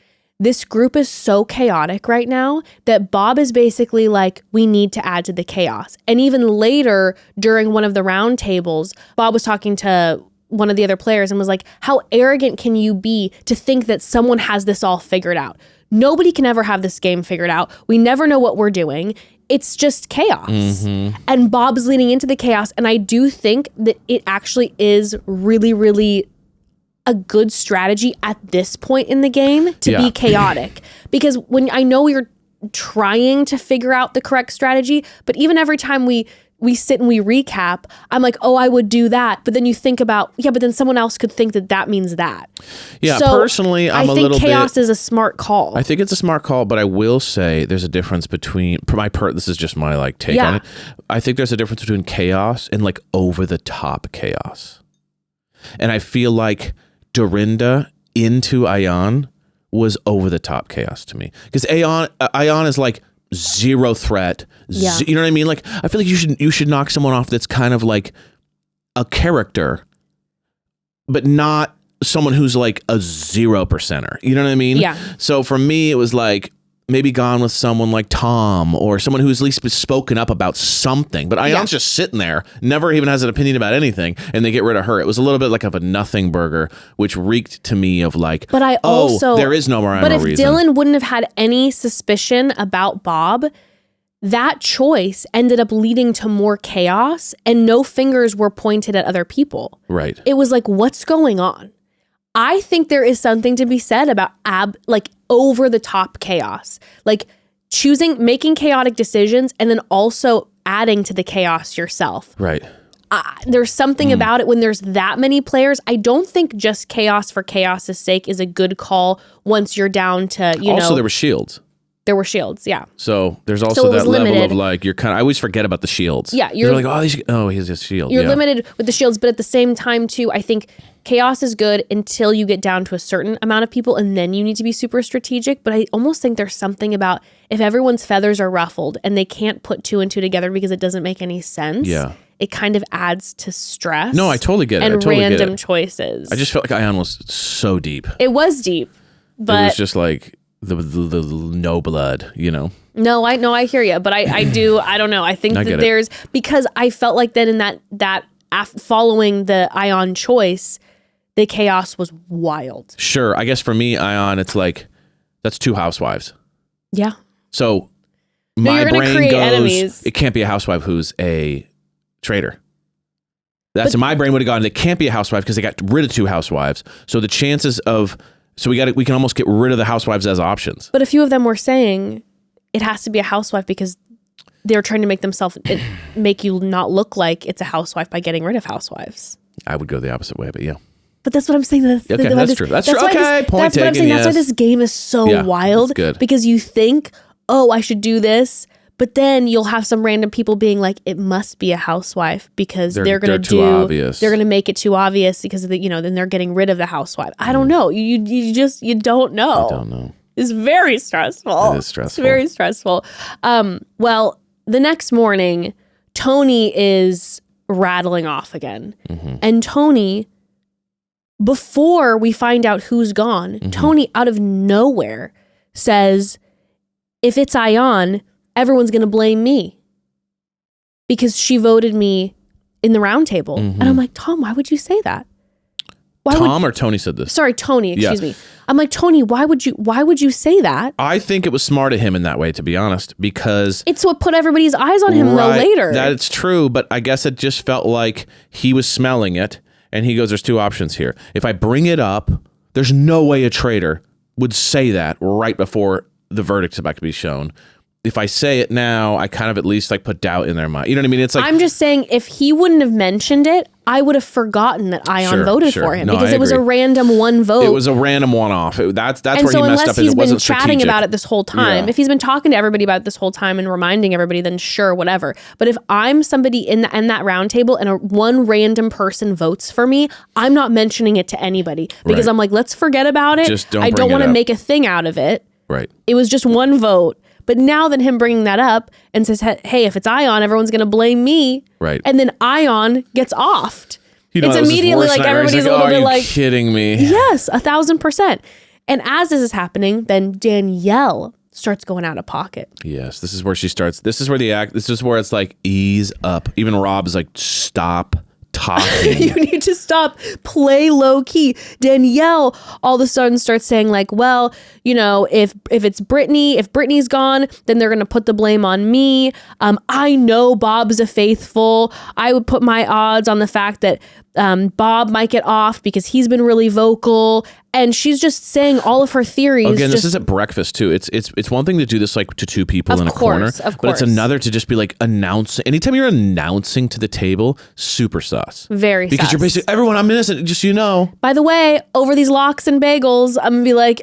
This group is so chaotic right now that Bob is basically like, we need to add to the chaos. And even later, during one of the round tables, Bob was talking to one of the other players and was like, how arrogant can you be to think that someone has this all figured out? Nobody can ever have this game figured out. We never know what we're doing. It's just chaos. Mm-hmm. And Bob's leaning into the chaos. And I do think that it actually is really, really a good strategy at this point in the game to be chaotic. Because when I know you're trying to figure out the correct strategy, but even every time we sit and we recap, I'm like, oh, I would do that. But then you think about, but then someone else could think that means that. Yeah, so personally, I think chaos is a smart call. I think it's a smart call, but I will say there's a difference between, this is just my like take on it. I think there's a difference between chaos and like over the top chaos. And I feel like Dorinda into Ion was over the top chaos to me, because Ion is like zero threat. You know what I mean? Like, I feel like you should knock someone off that's kind of like a character, but not someone who's like a 0%er. You know what I mean? Yeah. So for me, it was like maybe gone with someone like Tom or someone who's at least spoken up about something. But Ion's just sitting there, never even has an opinion about anything, and they get rid of her. It was a little bit like of a nothing burger, which reeked to me of like, but there is no more rhyme or reason. But if Dylan wouldn't have had any suspicion about Bob, that choice ended up leading to more chaos, and no fingers were pointed at other people. Right. It was like, what's going on? I think there is something to be said about like over the top chaos, like making chaotic decisions and then also adding to the chaos yourself. Right. There's something about it when there's that many players. I don't think just chaos for chaos's sake is a good call once you're down to, Also, there were shields. There were shields, yeah. So there's also that level of like, you're kind of, I always forget about the shields. Yeah. You're like, he has a shield. You're limited with the shields, but at the same time too, I think chaos is good until you get down to a certain amount of people and then you need to be super strategic. But I almost think there's something about if everyone's feathers are ruffled and they can't put 2 and 2 together because it doesn't make any sense. Yeah. It kind of adds to stress. No, I totally get it. And totally random choices. I just felt like Ion was so deep. It was deep, but it was just like the no blood, No, I hear you, but I don't know. I think that there's, because I felt like then in that following the Ion choice, the chaos was wild. Sure. I guess for me, Ion, it's like, that's 2 housewives. Yeah. So my brain goes, enemies. It can't be a housewife who's a traitor. My brain would have gone, it can't be a housewife because they got rid of 2 housewives. So the chances of, we can almost get rid of the housewives as options. But a few of them were saying it has to be a housewife because they're trying to make you not look like it's a housewife by getting rid of housewives. I would go the opposite way, but yeah. But that's what I'm saying. That's true. That's true. Okay, point taken. That's what I'm saying. Yes. That's why this game is so wild. Good. Because you think, I should do this. But then you'll have some random people being like, it must be a housewife because they're going to make it too obvious because then they're getting rid of the housewife. I don't know. You don't know. I don't know. It's very stressful. It is stressful. It's very stressful. Well, the next morning, Tony is rattling off again. Mm-hmm. And Tony, before we find out who's gone, Tony out of nowhere says, if it's Ion, everyone's going to blame me because she voted me in the roundtable. And I'm like, Tom, why would you say that? Or Tony said this? Sorry, Tony, excuse me. I'm like, Tony, why would you say that? I think it was smart of him in that way, to be honest, because it's what put everybody's eyes on him though later. That's true, but I guess it just felt like he was smelling it and he goes, there's 2 options here. If I bring it up, there's no way a traitor would say that right before the verdict's about to be shown. If I say it now, I kind of at least like put doubt in their mind. You know what I mean? It's like, I'm just saying, if he wouldn't have mentioned it, I would have forgotten that Ion voted for him because it was a random 1 vote. It was a random one-off. That's where he messed up. Unless he's been chatting about it this whole time, Yeah. if he's been talking to everybody about it this whole time and reminding everybody, then sure, whatever. But if I'm somebody in that round table and one random person votes for me, I'm not mentioning it to anybody because I'm like, let's forget about it. I don't want to make a thing out of it. Right. It was just 1 vote. But now that him bringing that up and says, hey, if it's Ion, everyone's going to blame me. Right. And then Ion gets offed. It's immediately like everybody's a little bit like, kidding me? Yes, 1,000%. And as this is happening, then Danielle starts going out of pocket. Yes, this is where she starts. This is where it's like, ease up. Even Rob is like, stop talking. You need to stop. Play low key. Danielle all of a sudden starts saying like, well, if it's Brittany, if Brittany's gone, then they're going to put the blame on me. I know Bob's a faithful. I would put my odds on the fact that Bob might get off because he's been really vocal. And she's just saying all of her theories. Again, this is at breakfast too. It's one thing to do this like to 2 people in a corner, but it's another to just be like announcing. Anytime you're announcing to the table, super sus. Very because sus. You're basically, everyone, I'm innocent. Just By the way, over these lox and bagels, I'm gonna be like,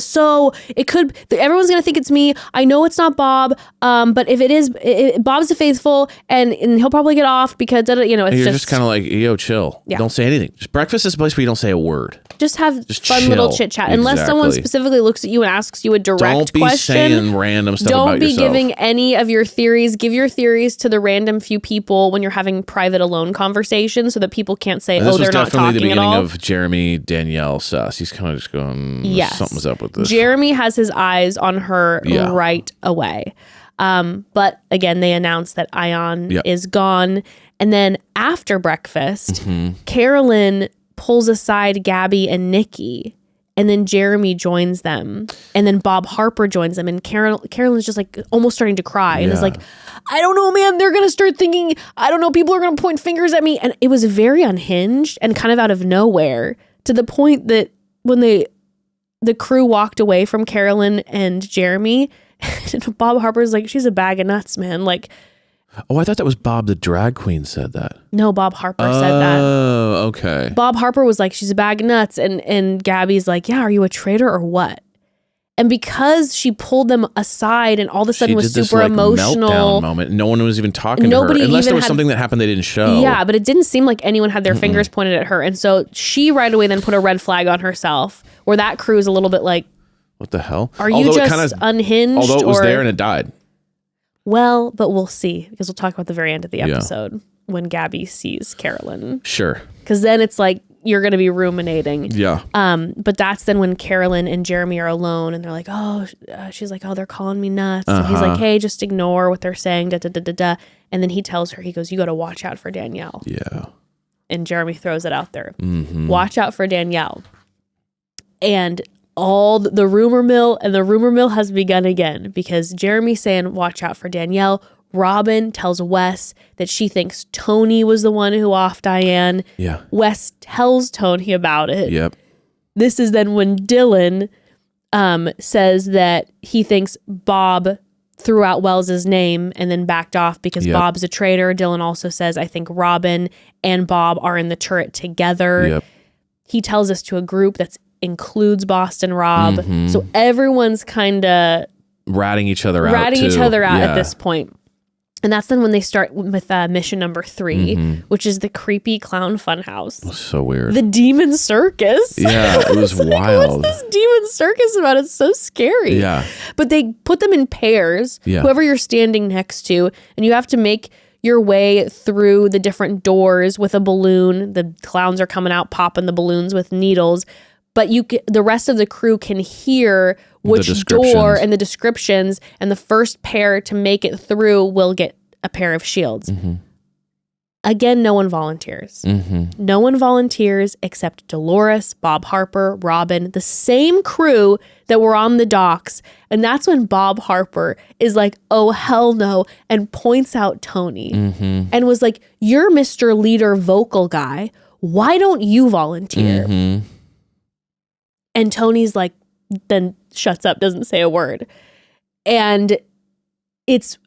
so it could. Everyone's gonna think it's me. I know it's not Bob. But if it is, Bob's a faithful, and he'll probably get off because it's you're just kind of like, yo, chill. Yeah. Don't say anything. Just breakfast is a place where you don't say a word. Just have fun little chit chat. Unless someone specifically looks at you and asks you a direct question. Don't be saying random stuff about yourself. Don't be giving any of your theories. Give your theories to the random few people when you're having private alone conversations so that people can't say, they're not talking at all. This was definitely the beginning of Jeremy Danielle sus. He's kind of just going, something's up with this. Jeremy has his eyes on her right away. But again, they announced that Ion is gone. And then after breakfast, Carolyn pulls aside Gabby and Nikki, and then Jeremy joins them, and then Bob Harper joins them, and Carolyn's just like almost starting to cry and is like, I don't know, man, they're gonna start thinking, I don't know, people are gonna point fingers at me. And it was very unhinged and kind of out of nowhere to the point that when the crew walked away from Carolyn and Jeremy, Bob Harper's like, she's a bag of nuts, man. Like, Oh, I thought that was Bob the drag queen said that. no, Bob Harper said that. Oh, okay. Bob Harper was like, she's a bag of nuts. And Gabby's like, yeah, are you a traitor or what? And because she pulled them aside and all of a sudden was did super this, like, emotional. meltdown moment. No one was even talking Nobody to her. Unless even there was had- something that happened they didn't show. Yeah, but it didn't seem like anyone had their fingers pointed at her. And so she right away then put a red flag on herself, where that crew is a little bit like, What the hell? are you just unhinged? Although it was or, there and it died. Well, but we'll see, because we'll talk about the very end of the Yeah. episode when Gabby sees Carolyn. Sure. Because then it's like, you're going to be ruminating. Yeah. But that's then when Carolyn and Jeremy are alone and they're like, she's like, oh, they're calling me nuts. And he's like, hey, just ignore what they're saying. Da, da, da, da, da. And then he tells her, he goes, you got to watch out for Danielle. Yeah. And Jeremy throws it out there. Mm-hmm. Watch out for Danielle. And all the rumor mill has begun again, because Jeremy's saying, watch out for Danielle. Robin tells Wes that she thinks Tony was the one who offed Diane. Yeah. Wes tells Tony about it. Yep. This is then when Dylan says that he thinks Bob threw out Wells's name and then backed off because Bob's a traitor. Dylan also says, I think Robin and Bob are in the turret together. Yep. He tells us to a group that includes Boston Rob. Mm-hmm. So everyone's kind of Ratting each other out. at this point. And that's then when they start with mission number 3, which is the creepy clown funhouse. So weird. The demon circus. Yeah, it was like, wild. what's this demon circus about? It's so scary. Yeah. But they put them in pairs, Yeah. whoever you're standing next to, and you have to make your way through the different doors with a balloon. The clowns are coming out, popping the balloons with needles. But the rest of the crew can hear which door and the descriptions, and the first pair to make it through will get a pair of shields. Again, no one volunteers. No one volunteers except Dolores, Bob Harper, Robin, the same crew that were on the docks. And that's when Bob Harper is like, oh, hell no, and points out Tony and was like, you're Mr. Leader vocal guy. Why don't you volunteer? And Tony's like, then shuts up, doesn't say a word. And it's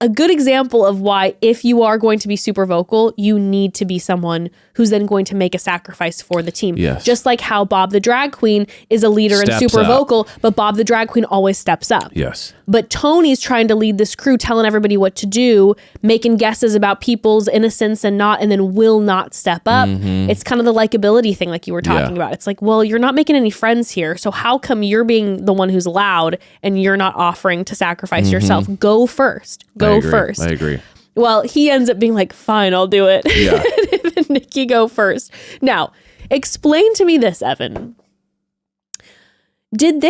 a good example of why, if you are going to be super vocal, you need to be someone who's then going to make a sacrifice for the team. Yes. Just like how Bob the drag queen is a leader and Steps super up. vocal, but Bob the drag queen always steps up. Yes. But Tony's trying to lead this crew, telling everybody what to do, making guesses about people's innocence and not, and then will not step up. It's kind of the likability thing like you were talking about. It's like, well, you're not making any friends here, so how come you're being the one who's loud and you're not offering to sacrifice yourself? Go first. Go first. I agree. Well, he ends up being like, fine, I'll do it. Yeah. And then Nikki go first. Now, explain to me this, Evan. Did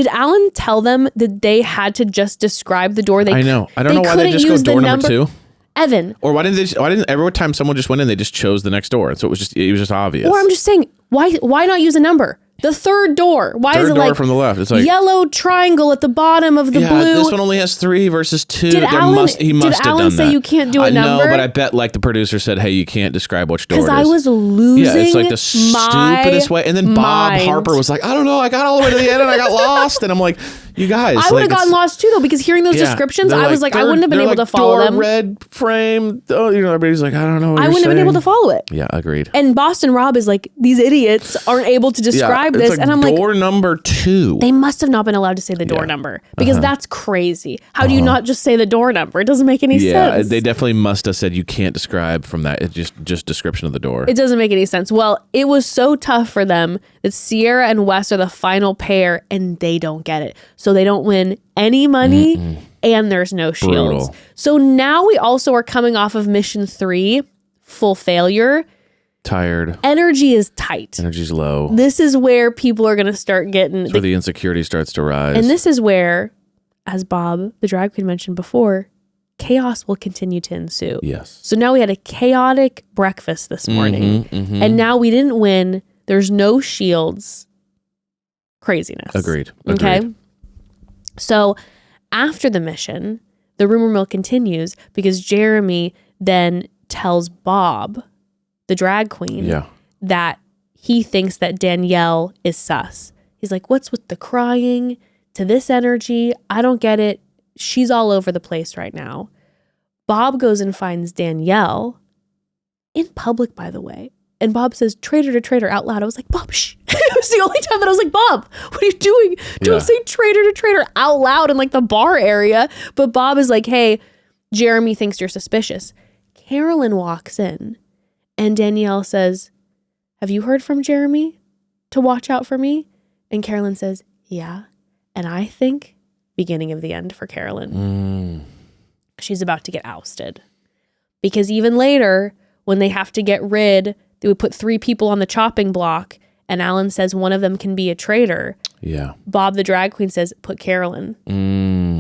Alan tell them that they had to just describe the door? I know. I don't know why they just go door number 2. Evan. Or why didn't every time someone just went in, they just chose the next door? So it was just obvious. Or I'm just saying, why not use a number? The third door. Why is Third it door like from the left? It's like yellow triangle at the bottom of the blue? This one only has 3 versus 2. Did Alan he must have Alan done say that. you can't do a number? No, but I bet like the producer said, hey, you can't describe which door it is. Because I was losing Yeah, it's like the stupidest way. And then Bob mind. Harper was like, I don't know, I got all the way to the end and I got lost. And I'm like, you guys. I would have gotten lost too, though, because hearing those descriptions, I was like, I wouldn't have been able to follow them. Red frame. Oh, everybody's like, I don't know. I wouldn't have been able to follow it. Yeah, agreed. And Boston Rob is like, these idiots aren't able to describe this. Like and I'm like, door number 2. they must have not been allowed to say the door number, because that's crazy. How do you not just say the door number? It doesn't make any sense. Yeah, they definitely must have said you can't describe from that. It's just description of the door. It doesn't make any sense. Well, it was so tough for them that Sierra and Wes are the final pair and they don't get it. So they don't win any money and there's no shields. Brutal. So now we also are coming off of mission 3, full failure. Tired. Energy is tight. Energy's low. This is where people are going to start getting... That's where the insecurity starts to rise. And this is where, as Bob, the drag queen, mentioned before, chaos will continue to ensue. Yes. So now we had a chaotic breakfast this morning. And now we didn't win. There's no shields. Craziness. Agreed. Okay. So after the mission, the rumor mill continues because Jeremy then tells Bob, the drag queen, that he thinks that Danielle is sus. He's like, what's with the crying to this energy? I don't get it. She's all over the place right now. Bob goes and finds Danielle in public, by the way. And Bob says, traitor to traitor out loud. I was like, Bob, shh. It was the only time that I was like, Bob, what are you doing? Don't say traitor to traitor out loud in like the bar area. But Bob is like, hey, Jeremy thinks you're suspicious. Carolyn walks in and Danielle says, have you heard from Jeremy to watch out for me? And Carolyn says, yeah. And I think beginning of the end for Carolyn. She's about to get ousted. Because even later, when they have to get rid, they would put 3 people on the chopping block, and Alan says one of them can be a traitor. Yeah. Bob the drag queen says, put Carolyn.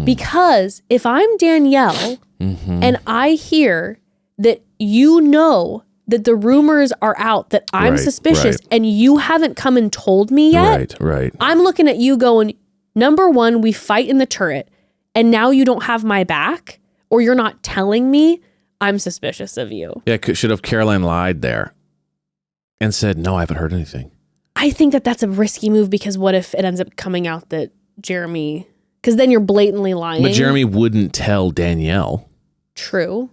Because if I'm Danielle and I hear that you know that the rumors are out that I'm suspicious and you haven't come and told me yet, I'm looking at you going, number one, we fight in the turret and now you don't have my back or you're not telling me, I'm suspicious of you. Yeah, should have Caroline lied there and said, no, I haven't heard anything. I think that that's a risky move because what if it ends up coming out that Jeremy, because then you're blatantly lying. But Jeremy wouldn't tell Danielle. True.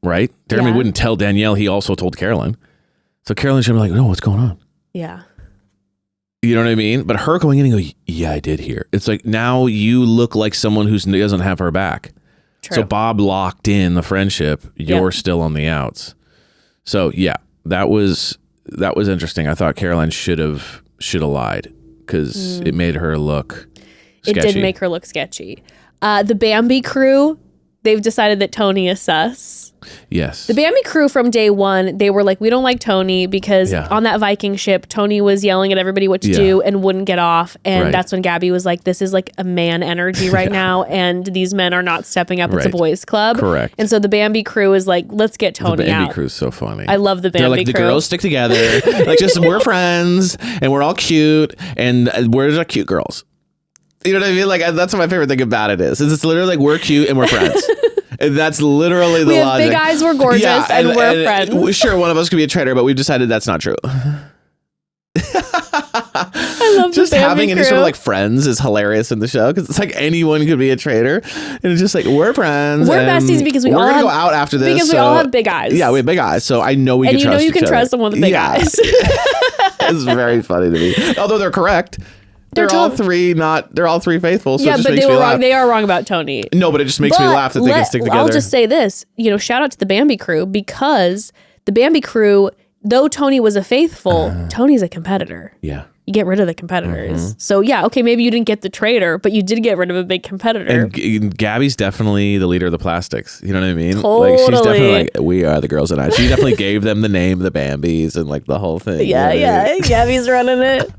Right? Jeremy wouldn't tell Danielle. He also told Caroline. So Caroline should be like, no, what's going on? Yeah. You know what I mean? But her going in and go, yeah, I did hear. It's like, now you look like someone who doesn't have her back. True. So Bob locked in the friendship. You're still on the outs. So yeah, that was interesting. I thought Caroline should have lied because it made her look sketchy. It did make her look sketchy. The Bambi crew, they've decided that Tony is sus. Yes. The Bambi crew from day one, they were like, we don't like Tony because on that Viking ship, Tony was yelling at everybody what to do and wouldn't get off. And that's when Gabby was like, this is like a man energy right now. And these men are not stepping up. It's a boys club. Correct. And so the Bambi crew is like, let's get Tony out. The Bambi crew is so funny. I love the Bambi crew. They're like, the girls stick together. Like just, we're friends and we're all cute and we're the cute girls. You know what I mean? Like that's what my favorite thing about it is. It's literally like, we're cute and we're friends. And that's literally the logic. We have big eyes, we're gorgeous, and we're friends. Sure, one of us could be a traitor, but we've decided that's not true. I love just the having crew. any sort of like friends is hilarious in the show because it's like anyone could be a traitor, and it's just like we're friends. We're besties because we're gonna go out after this because we all have big eyes. Yeah, we have big eyes, so I know we can trust each other. And you can trust someone with big eyes. It's very funny to me, although they're correct. They're all three faithful. So yeah, it just but makes they were me wrong. laugh. They are wrong about Tony. No, but it just makes me laugh that they can stick together. I'll just say this, shout out to the Bambi crew because the Bambi crew, though Tony was a faithful, Tony's a competitor. Yeah. You get rid of the competitors. So yeah, okay, maybe you didn't get the traitor, but you did get rid of a big competitor. And Gabby's definitely the leader of the plastics. You know what I mean? Totally. Like she's definitely like, we are the girls and I. She definitely gave them the name, the Bambis, and like the whole thing. Yeah. Gabby's running it.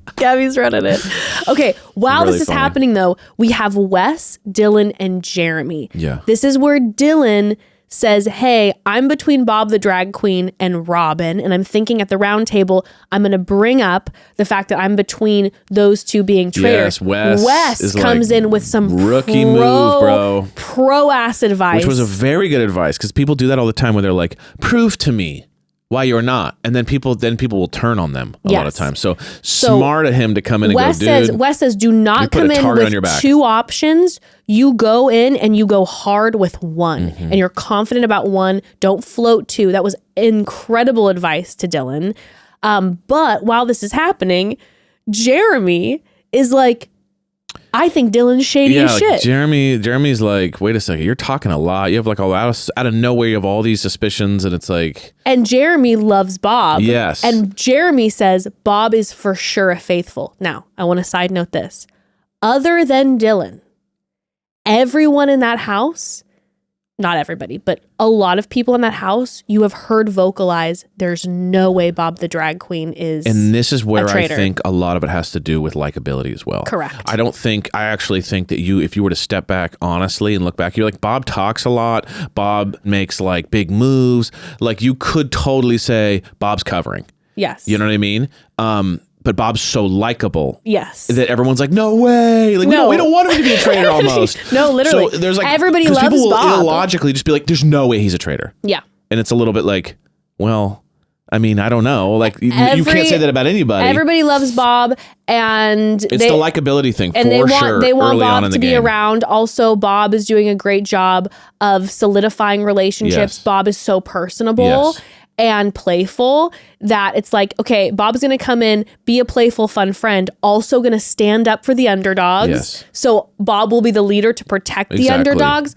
Okay, while Really this is funny. happening though, we have Wes, Dylan, and Jeremy. Yeah. This is where Dylan says, hey, I'm between Bob the drag queen and Robin, and I'm thinking at the round table, I'm going to bring up the fact that I'm between those two being traitors. Yes, Wes comes like in with some rookie move, bro. Pro-ass advice. Which was a very good advice because people do that all the time where they're like, prove to me why you're not. And then people will turn on them a lot of times. So smart of him to come in and Wes go, dude. Wes says, do not come in with 2 options. You go in and you go hard with one. And you're confident about one. Don't float 2. That was incredible advice to Dylan. But while this is happening, Jeremy is like, I think Dylan's shady as shit. Jeremy's like, wait a second, you're talking a lot. You have like out of nowhere, you have all these suspicions, and it's like. And Jeremy loves Bob. Yes. And Jeremy says Bob is for sure a faithful. Now, I want to side note this. Other than Dylan, everyone in that house, not everybody, but a lot of people in that house, you have heard vocalize, there's no way Bob the drag queen is And this is where a I traitor. think a lot of it has to do with likability as well. Correct. I actually think that if you were to step back honestly and look back, you're like, Bob talks a lot. Bob makes like big moves. Like you could totally say Bob's covering. Yes. You know what I mean? But Bob's so likable. Yes. That everyone's like, no way. Like, No. we don't want him to be a traitor almost. No, literally. So there's like, everybody 'cause loves people will Bob. illogically just be like, there's no way he's a traitor. Yeah. And it's a little bit like, well, I mean, I don't know. Like you can't say that about anybody. Everybody loves Bob, and it's the likability thing, and sure. They want early Bob on in to be game. around. Also, Bob is doing a great job of solidifying relationships. Yes. Bob is so personable and playful that it's like, okay, Bob's going to come in, be a playful, fun friend, also going to stand up for the underdogs. Yes. So Bob will be the leader to protect the underdogs.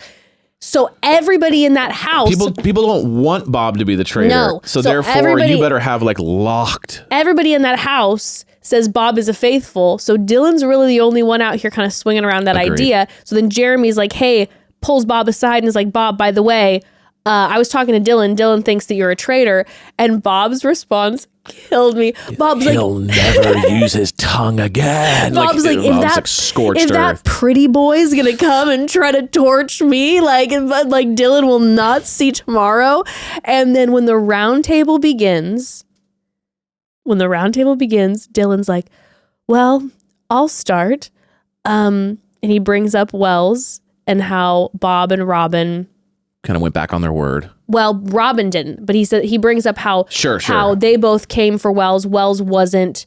So everybody in that house, people don't want Bob to be the traitor. No. So therefore, you better have locked. Everybody in that house says Bob is a faithful. So Dylan's really the only one out here kind of swinging around that idea. So then Jeremy's like, hey, pulls Bob aside and is like, Bob, by the way, I was talking to Dylan. Dylan thinks that you're a traitor. And Bob's response killed me. Bob's He'll never use his tongue again. Bob's like, if that pretty boy's gonna come and try to torch me, like Dylan will not see tomorrow. And then when the round table begins, Dylan's like, well, I'll start. And he brings up Wells and how Bob and Robin kind of went back on their word. Well, Robin didn't, but he brings up how sure. how they both came for Wells. Wells wasn't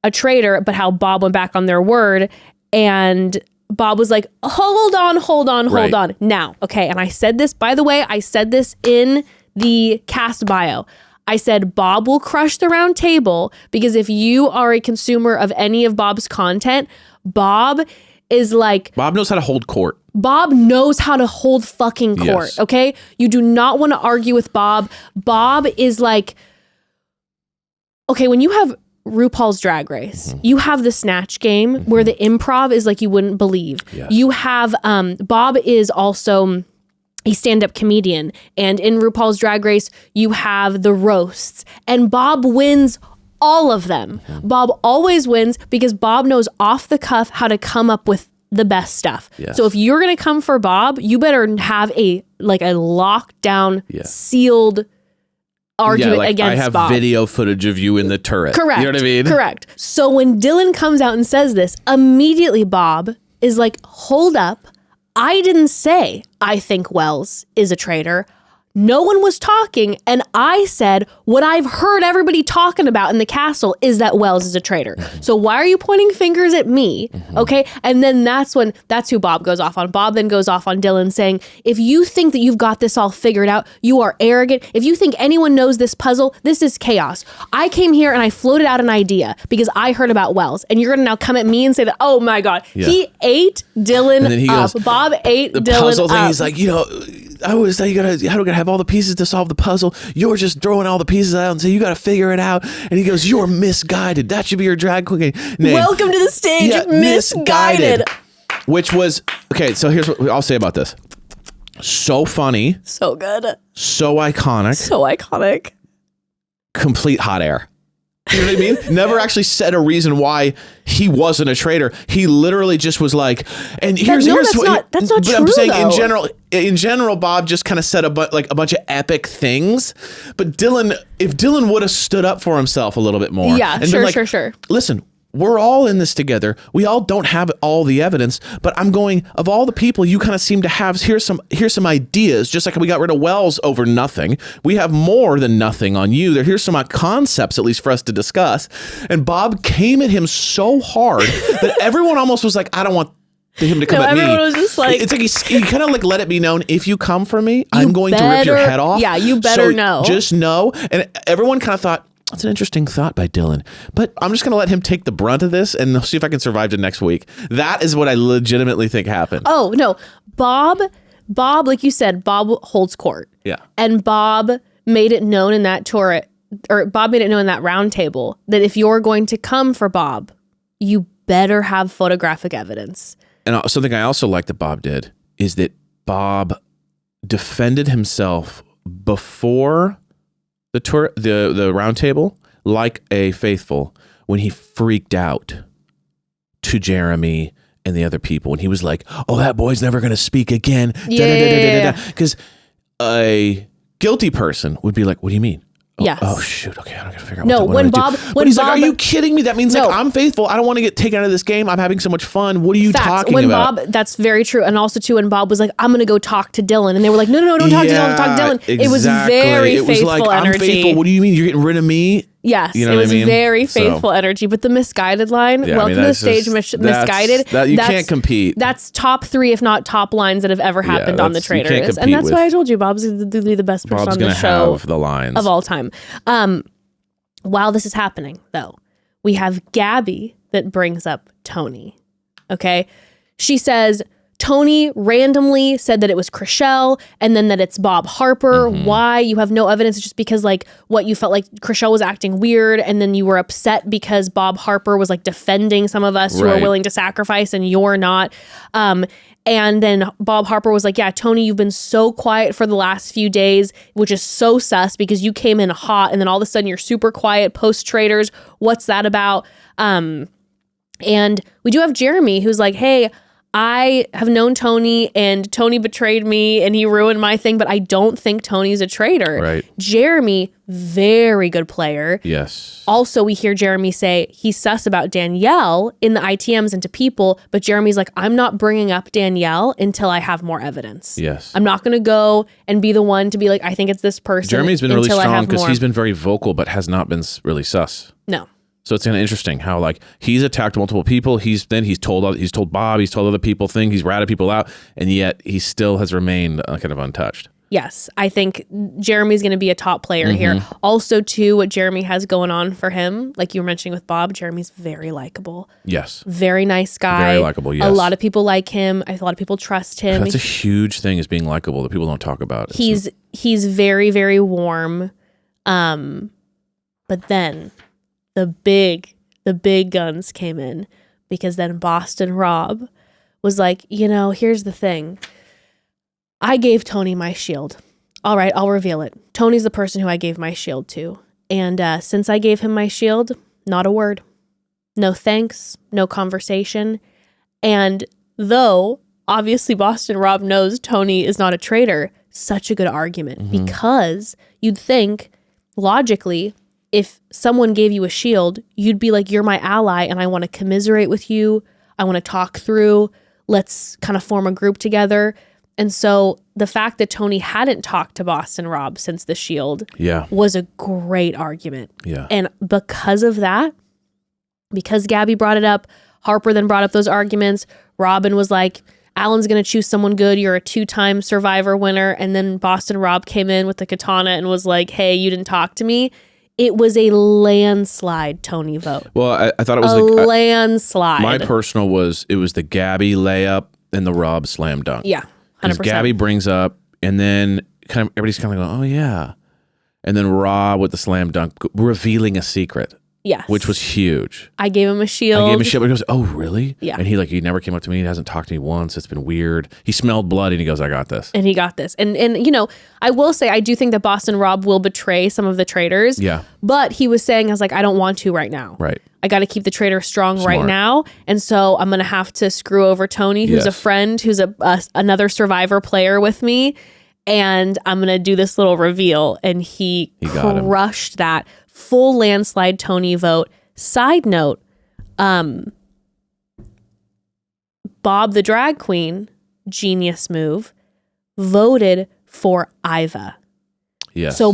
a traitor, but how Bob went back on their word. And Bob was like, hold on. Now, okay. And I said this, by the way, in the cast bio. I said, Bob will crush the round table because if you are a consumer of any of Bob's content, Bob knows how to hold court. Bob knows how to hold fucking court, yes. Okay? You do not want to argue with Bob. Bob is like, okay, when you have RuPaul's Drag Race, you have the Snatch Game where the improv is like you wouldn't believe. Yes. You have, Bob is also a stand-up comedian. And in RuPaul's Drag Race, you have the roasts. And Bob wins all of them. Bob always wins because Bob knows off the cuff how to come up with the best stuff. Yes. So if you're going to come for Bob, you better have a lockdown, sealed argument against I have Bob. Video footage of you in the turret. Correct. You know what I mean? Correct. So when Dylan comes out and says this, immediately Bob is like, hold up. I didn't say I think Wells is a traitor. No one was talking, and I said what I've heard everybody talking about in the castle is that Wells is a traitor. So why are you pointing fingers at me? Okay, and then that's who Bob goes off on. Bob then goes off on Dylan saying, if you think that you've got this all figured out, you are arrogant. If you think anyone knows this puzzle, this is chaos. I came here and I floated out an idea because I heard about Wells, and you're gonna now come at me and say that, oh my God, he ate Dylan up. Goes, Bob ate the Dylan puzzle thing, up. he's like, I always say how do we have all the pieces to solve the puzzle? You're just throwing all the pieces out and say you got to figure it out. And he goes, "You're misguided. That should be your drag queen name." Welcome to the stage, misguided. Which was okay. So here's what I'll say about this: so funny, so good, so iconic, complete hot air. You know what I mean? Never actually said a reason why he wasn't a traitor. He literally just was like, and here's what that's not true. I'm saying though. in general, Bob just kind of said a bunch of epic things. But if Dylan would have stood up for himself a little bit more, and sure. Listen, we're all in this together. We all don't have all the evidence, but I'm going, of all the people you kind of seem to have, here's some ideas. Just like we got rid of Wells over nothing. We have more than nothing on you. Here's some concepts, at least for us to discuss. And Bob came at him so hard that everyone almost was like, I don't want him to come at me. Everyone was just like, it's like he kind of like let it be known, if you come for me, I'm going to rip your head off. Yeah, you better know. Just know. And everyone kind of thought, that's an interesting thought by Dylan, but I'm just going to let him take the brunt of this and see if I can survive to next week. That is what I legitimately think happened. Oh, no. Bob, like you said, Bob holds court. Yeah. And Bob made it known in that Bob made it known in that round table that if you're going to come for Bob, you better have photographic evidence. And something I also like that Bob did is that Bob defended himself before the round table like a faithful when he freaked out to Jeremy and the other people when he was like, oh, that boy's never going to speak again. Because a guilty person would be like, what do you mean? Yes. Oh shoot. Okay, I gotta figure out. No, when Bob, but he's like, "Are you kidding me? That means No. like I'm faithful. I don't want to get taken out of this game. I'm having so much fun. What are you talking when about?" Bob, that's very true. And also too, when Bob was like, "I'm gonna go talk to Dylan," and they were like, "No, don't talk to Dylan. Talk to Dylan." Exactly. It was very faithful like, energy. I'm faithful. What do you mean? You're getting rid of me? Yes, You know it what was I mean? very So- faithful energy. But the misguided line, Yeah, I welcome mean, to the that's stage, just- misguided. you can't compete. That's top 3, if not top lines that have ever happened on the that's- you can't Traitors. And compete that's why I with- told you Bob's the best person Bob's on the gonna show have the lines of all time. While this is happening, though, we have Gabby that brings up Tony. Okay. She says, Tony randomly said that it was Chriselle and then that it's Bob Harper. Why? You have no evidence. It's just because like what you felt like Chriselle was acting weird and then you were upset because Bob Harper was like defending some of us who are Right. willing to sacrifice and you're not. And then Bob Harper was like, yeah, Tony, you've been so quiet for the last few days, which is so sus because you came in hot and then all of a sudden you're super quiet post Traitors. What's that about? And we do have Jeremy who's like, hey, I have known Tony and Tony betrayed me and he ruined my thing, but I don't think Tony's a traitor. Right. Jeremy, very good player. Yes. Also, we hear Jeremy say he's sus about Danielle in the ITMs and to people, but Jeremy's like, I'm not bringing up Danielle until I have more evidence. Yes. I'm not going to go and be the one to be like, I think it's this person. Jeremy's been really until I strong have because more. he's been very vocal, but has not been really sus. No. So it's kind of interesting how like he's attacked multiple people. He's told Bob, he's told other people things. He's ratted people out, and yet he still has remained kind of untouched. Yes, I think Jeremy's going to be a top player here. Also, too, what Jeremy has going on for him, like you were mentioning with Bob, Jeremy's very likable. Yes. Very nice guy. Very likable, yes. A lot of people like him. A lot of people trust him. That's a huge thing is being likable that people don't talk about. He's very, very warm. But then the big guns came in because then Boston Rob was like, here's the thing. I gave Tony my shield. All right, I'll reveal it. Tony's the person who I gave my shield to. And since I gave him my shield, not a word. No thanks, no conversation. And though obviously Boston Rob knows Tony is not a traitor, such a good argument because you'd think logically, if someone gave you a shield, you'd be like, you're my ally and I want to commiserate with you. I want to talk through. Let's kind of form a group together. And so the fact that Tony hadn't talked to Boston Rob since the shield was a great argument. Yeah. And because of that, because Gabby brought it up, Harper then brought up those arguments. Robin was like, Alan's going to choose someone good. You're a 2-time Survivor winner. And then Boston Rob came in with the katana and was like, hey, you didn't talk to me. It was a landslide Tony vote. Well, I thought it was a landslide. My personal it was the Gabby layup and the Rob slam dunk. Yeah, 100%. Gabby brings up, and then kind of everybody's kind of going, oh yeah, and then Rob with the slam dunk revealing a secret. Yes. Which was huge. I gave him a shield. But he goes, oh, really? Yeah. And he never came up to me. He hasn't talked to me once. It's been weird. He smelled blood and he goes, I got this. And he got this. And I will say, I do think that Boston Rob will betray some of the traitors. Yeah. But he was saying, I was like, I don't want to right now. Right. I got to keep the traitor strong Smart. right now. And so I'm going to have to screw over Tony, who's a friend, who's another Survivor player with me. And I'm going to do this little reveal. And he crushed that full landslide Tony vote. Side note, Bob the drag queen, genius move, voted for Iva. Yes. So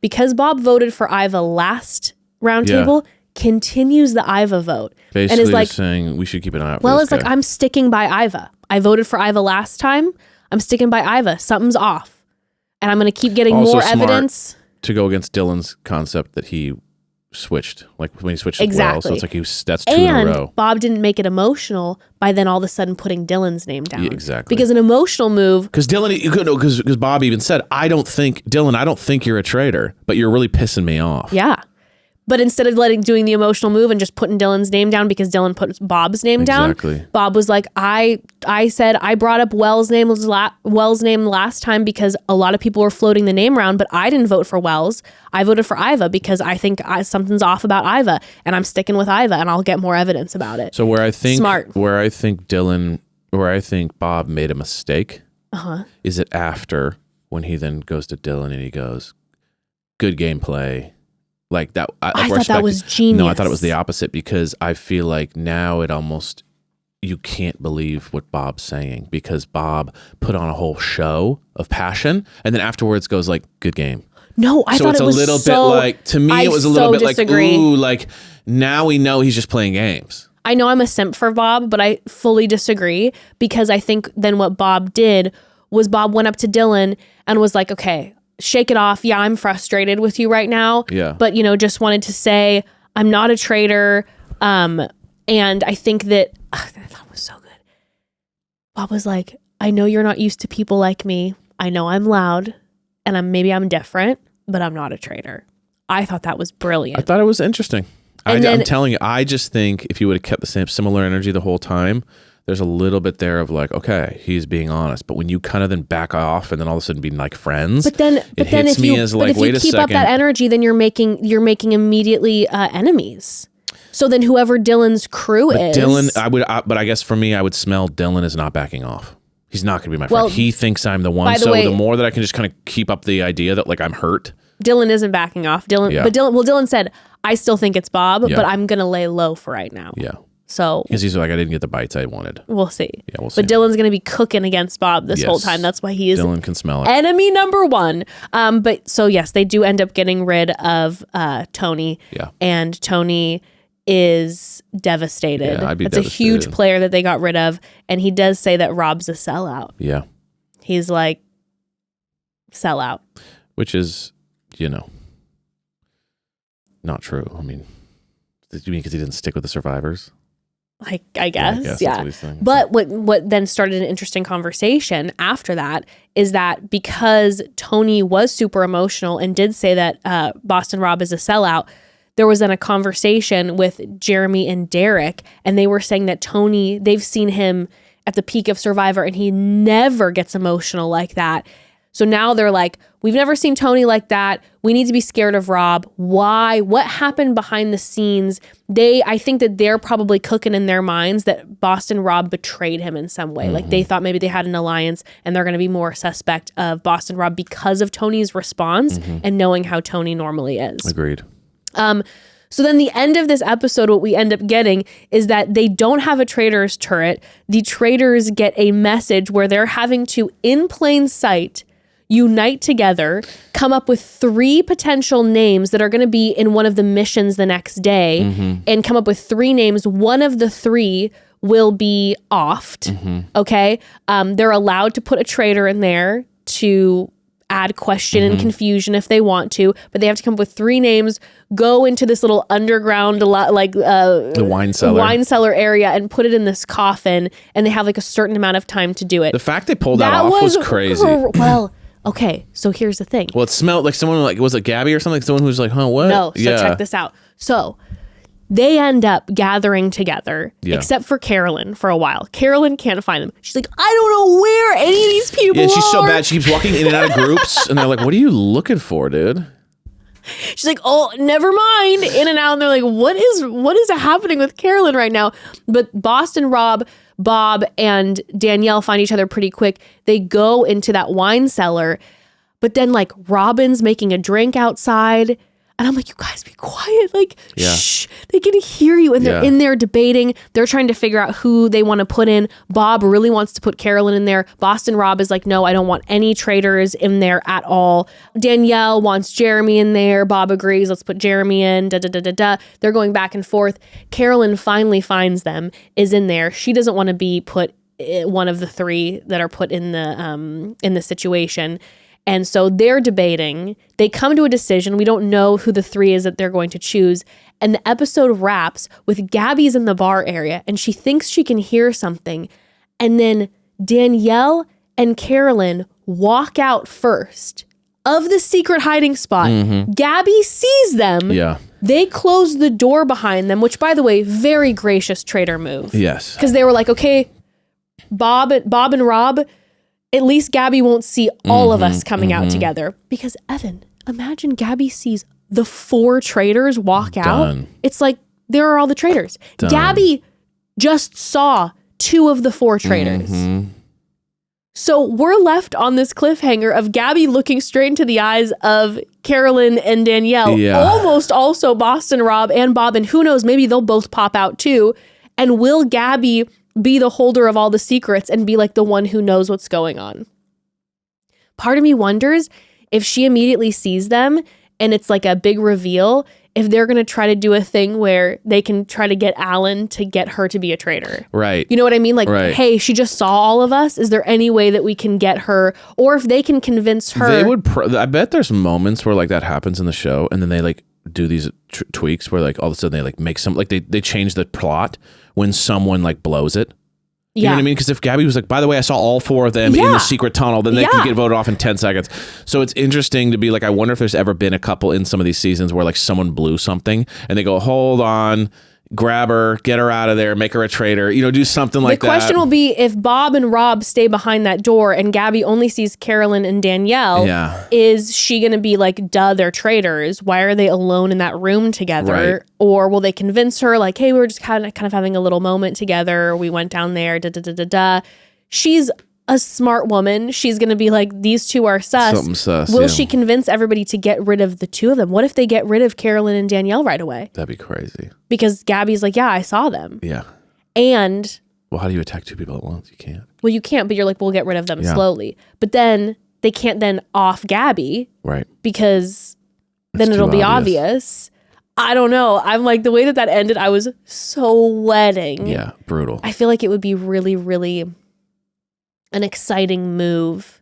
because Bob voted for Iva last roundtable, continues the Iva vote. Basically and is like, saying we should keep an eye out for well, this it's guy. like, I'm sticking by Iva. I voted for Iva last time. I'm sticking by Iva. Something's off. And I'm going to keep getting Also more smart evidence. To go against Dylan's concept that he switched, like when he switched Exactly. as well. So it's like that's 2 in a row. Bob didn't make it emotional by then all of a sudden putting Dylan's name down. Yeah, exactly. Because an emotional move. Because because Bob even said, I don't think you're a traitor, but you're really pissing me off. Yeah. But instead of doing the emotional move and just putting Dylan's name down because Dylan put Bob's name down, Bob was like, I said I brought up Wells' name last time because a lot of people were floating the name around, but I didn't vote for Wells. I voted for Iva because I think something's off about Iva, and I'm sticking with Iva, and I'll get more evidence about it. So where I think Bob made a mistake is it after when he then goes to Dylan and he goes, good gameplay. Like that. I thought that was genius. No, I thought it was the opposite, because I feel like now it almost, you can't believe what Bob's saying, because Bob put on a whole show of passion and then afterwards goes like, good game. No, I thought it was so it's a little bit like, to me, it was a little bit disagree. like, ooh, like now we know he's just playing games. I know I'm a simp for Bob, but I fully disagree, because I think then what Bob did was Bob went up to Dylan and was like, okay, shake it off. Yeah, I'm frustrated with you right now. Yeah. But, just wanted to say, I'm not a traitor. And I think that, that was so good. Bob was like, I know you're not used to people like me. I know I'm loud and maybe I'm different, but I'm not a traitor. I thought that was brilliant. I thought it was interesting. I'm telling you, I just think if you would have kept the same similar energy the whole time, there's a little bit there of like, okay, he's being honest. But when you kind of then back off and then all of a sudden be like friends, but then if you keep up that energy, then you're making immediately enemies. So then whoever Dylan's crew is, Dylan, but I guess for me, I would smell Dylan is not backing off. He's not going to be my friend. He thinks I'm the one. So the more that I can just kind of keep up the idea that like I'm hurt. Dylan isn't backing off. Dylan said, I still think it's Bob, but I'm going to lay low for right now. Yeah. So because he's like, I didn't get the bites I wanted. We'll see. Yeah, we'll see. But Dylan's going to be cooking against Bob this whole time. That's why he is Dylan can smell it. Enemy number one. But so yes, they do end up getting rid of Tony. Yeah. And Tony is devastated. Yeah, I'd be devastated. A huge player that they got rid of. And he does say that Rob's a sellout. Yeah. He's like, sellout. Which is, not true. I mean, did you mean because he didn't stick with the survivors? Like, I guess, yeah. That's but what then started an interesting conversation after that is that because Tony was super emotional and did say that Boston Rob is a sellout, there was then a conversation with Jeremy and Derek, and they were saying that Tony, they've seen him at the peak of Survivor, and he never gets emotional like that. So now they're like, we've never seen Tony like that. We need to be scared of Rob. Why? What happened behind the scenes? I think that they're probably cooking in their minds that Boston Rob betrayed him in some way. Mm-hmm. Like they thought maybe they had an alliance and they're going to be more suspect of Boston Rob because of Tony's response and knowing how Tony normally is. Agreed. So then the end of this episode, what we end up getting is that they don't have a Traitors turret. The Traitors get a message where they're having to, in plain sight, unite together, come up with 3 potential names that are going to be in one of the missions the next day, and come up with 3 names. One of the 3 will be offed, okay? They're allowed to put a traitor in there to add question and confusion if they want to, but they have to come up with 3 names, go into this little underground, the wine cellar area and put it in this coffin, and they have like a certain amount of time to do it. The fact they pulled that off was crazy. Well, okay, so here's the thing. Well, it smelled like someone was it Gabby or something? Like someone who's like, huh, what? No, so check this out. So they end up gathering together, except for Carolyn for a while. Carolyn can't find them. She's like, I don't know where any of these people are. Yeah, she's so bad. She keeps walking in and out of groups, and they're like, what are you looking for, dude? She's like, oh, never mind. In and out, and they're like, what is happening with Carolyn right now? But Boston Rob, Bob, and Danielle find each other pretty quick. They go into that wine cellar, but then like Robin's making a drink outside. And I'm like, you guys be quiet. Like, shh, they can hear you. And they're in there debating. They're trying to figure out who they want to put in. Bob really wants to put Carolyn in there. Boston Rob is like, no, I don't want any traitors in there at all. Danielle wants Jeremy in there. Bob agrees. Let's put Jeremy in. They're going back and forth. Carolyn finally finds them, is in there. She doesn't want to be put one of the 3 that are put in the situation. And so they're debating. They come to a decision. We don't know who the 3 is that they're going to choose. And the episode wraps with Gabby's in the bar area and she thinks she can hear something. And then Danielle and Carolyn walk out first of the secret hiding spot. Gabby sees them. Yeah. They close the door behind them, which, by the way, very gracious traitor move. Yes. Because they were like, okay, Bob and Rob, at least Gabby won't see all of us coming out together. Because, Evan, imagine Gabby sees the 4 traitors walk out. It's like, there are all the traitors. Gabby just saw 2 of the 4 traitors. So we're left on this cliffhanger of Gabby looking straight into the eyes of Carolyn and Danielle, almost also Boston Rob and Bob, and who knows, maybe they'll both pop out too. And will Gabby be the holder of all the secrets and be like the one who knows what's going on? Part of me wonders if she immediately sees them and it's like a big reveal, if they're going to try to do a thing where they can try to get Alan to get her to be a traitor. Right. You know what I mean? Like, hey, she just saw all of us. Is there any way that we can get her? Or if they can convince her. They would. I bet there's moments where like that happens in the show and then they like do these tweaks where like all of a sudden they like make some, like they change the plot when someone like blows it. You know what I mean? Because if Gabby was like, by the way, I saw all 4 of them in the secret tunnel, then they could get voted off in 10 seconds. So it's interesting to be like, I wonder if there's ever been a couple in some of these seasons where like someone blew something and they go, hold on, grab her, get her out of there, make her a traitor, you know, do something like that. The question will be if Bob and Rob stay behind that door and Gabby only sees Carolyn and Danielle, is she going to be like, duh, they're traitors? Why are they alone in that room together? Right. Or will they convince her like, hey, we were just kind of having a little moment together. We went down there, da-da-da-da-da. She's a smart woman. She's going to be like, these two are sus. Something sus. Will she convince everybody to get rid of the two of them? What if they get rid of Carolyn and Danielle right away? That'd be crazy. Because Gabby's like, yeah, I saw them. Yeah. And... well, how do you attack 2 people at once? You can't. Well, you can't, but you're like, we'll get rid of them slowly. But then they can't then off Gabby. Right. Because then it'll be obvious. I don't know. I'm like, the way that ended, I was so wedding. Yeah, brutal. I feel like it would be really, really an exciting move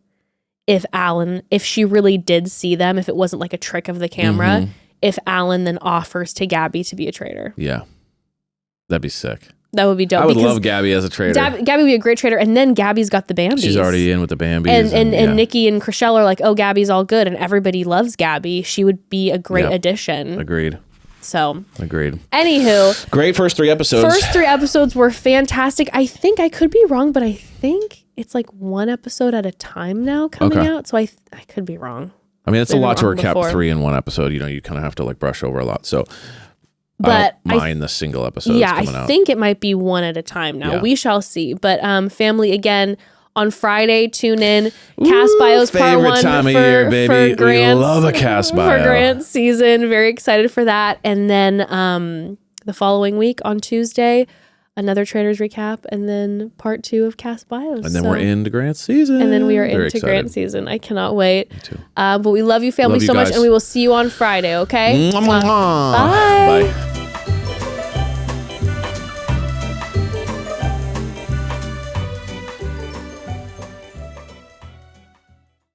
if she really did see them, if it wasn't like a trick of the camera, if Alan then offers to Gabby to be a traitor. Yeah. That'd be sick. That would be dope. I would love Gabby as a traitor. Gabby would be a great traitor. And then Gabby's got the Bambies. She's already in with the Bambies. And Nikki and Chriselle are like, oh, Gabby's all good. And everybody loves Gabby. She would be a great addition. Agreed. So. Agreed. Anywho. Great first 3 episodes. First 3 episodes were fantastic. I think I could be wrong, but I think it's like 1 episode at a time now coming out. So I could be wrong. I mean, it's a lot to recap 3 in 1 episode. You know, you kind of have to like brush over a lot. So. But I don't mind the single episodes coming out. I think it might be 1 at a time now. We shall see. But family, again, on Friday, tune in. Cast Bios Part 1 time of year, baby. We love a cast bio. For Grant's season. Very excited for that. And then the following week on Tuesday, another Traitors recap, and then Part 2 of Cast Bios. And then we're into Grant's season. And then we are into Grant's season. I cannot wait. Me too. But we love you, family, so much, and we will see you on Friday, okay? Bye. Bye.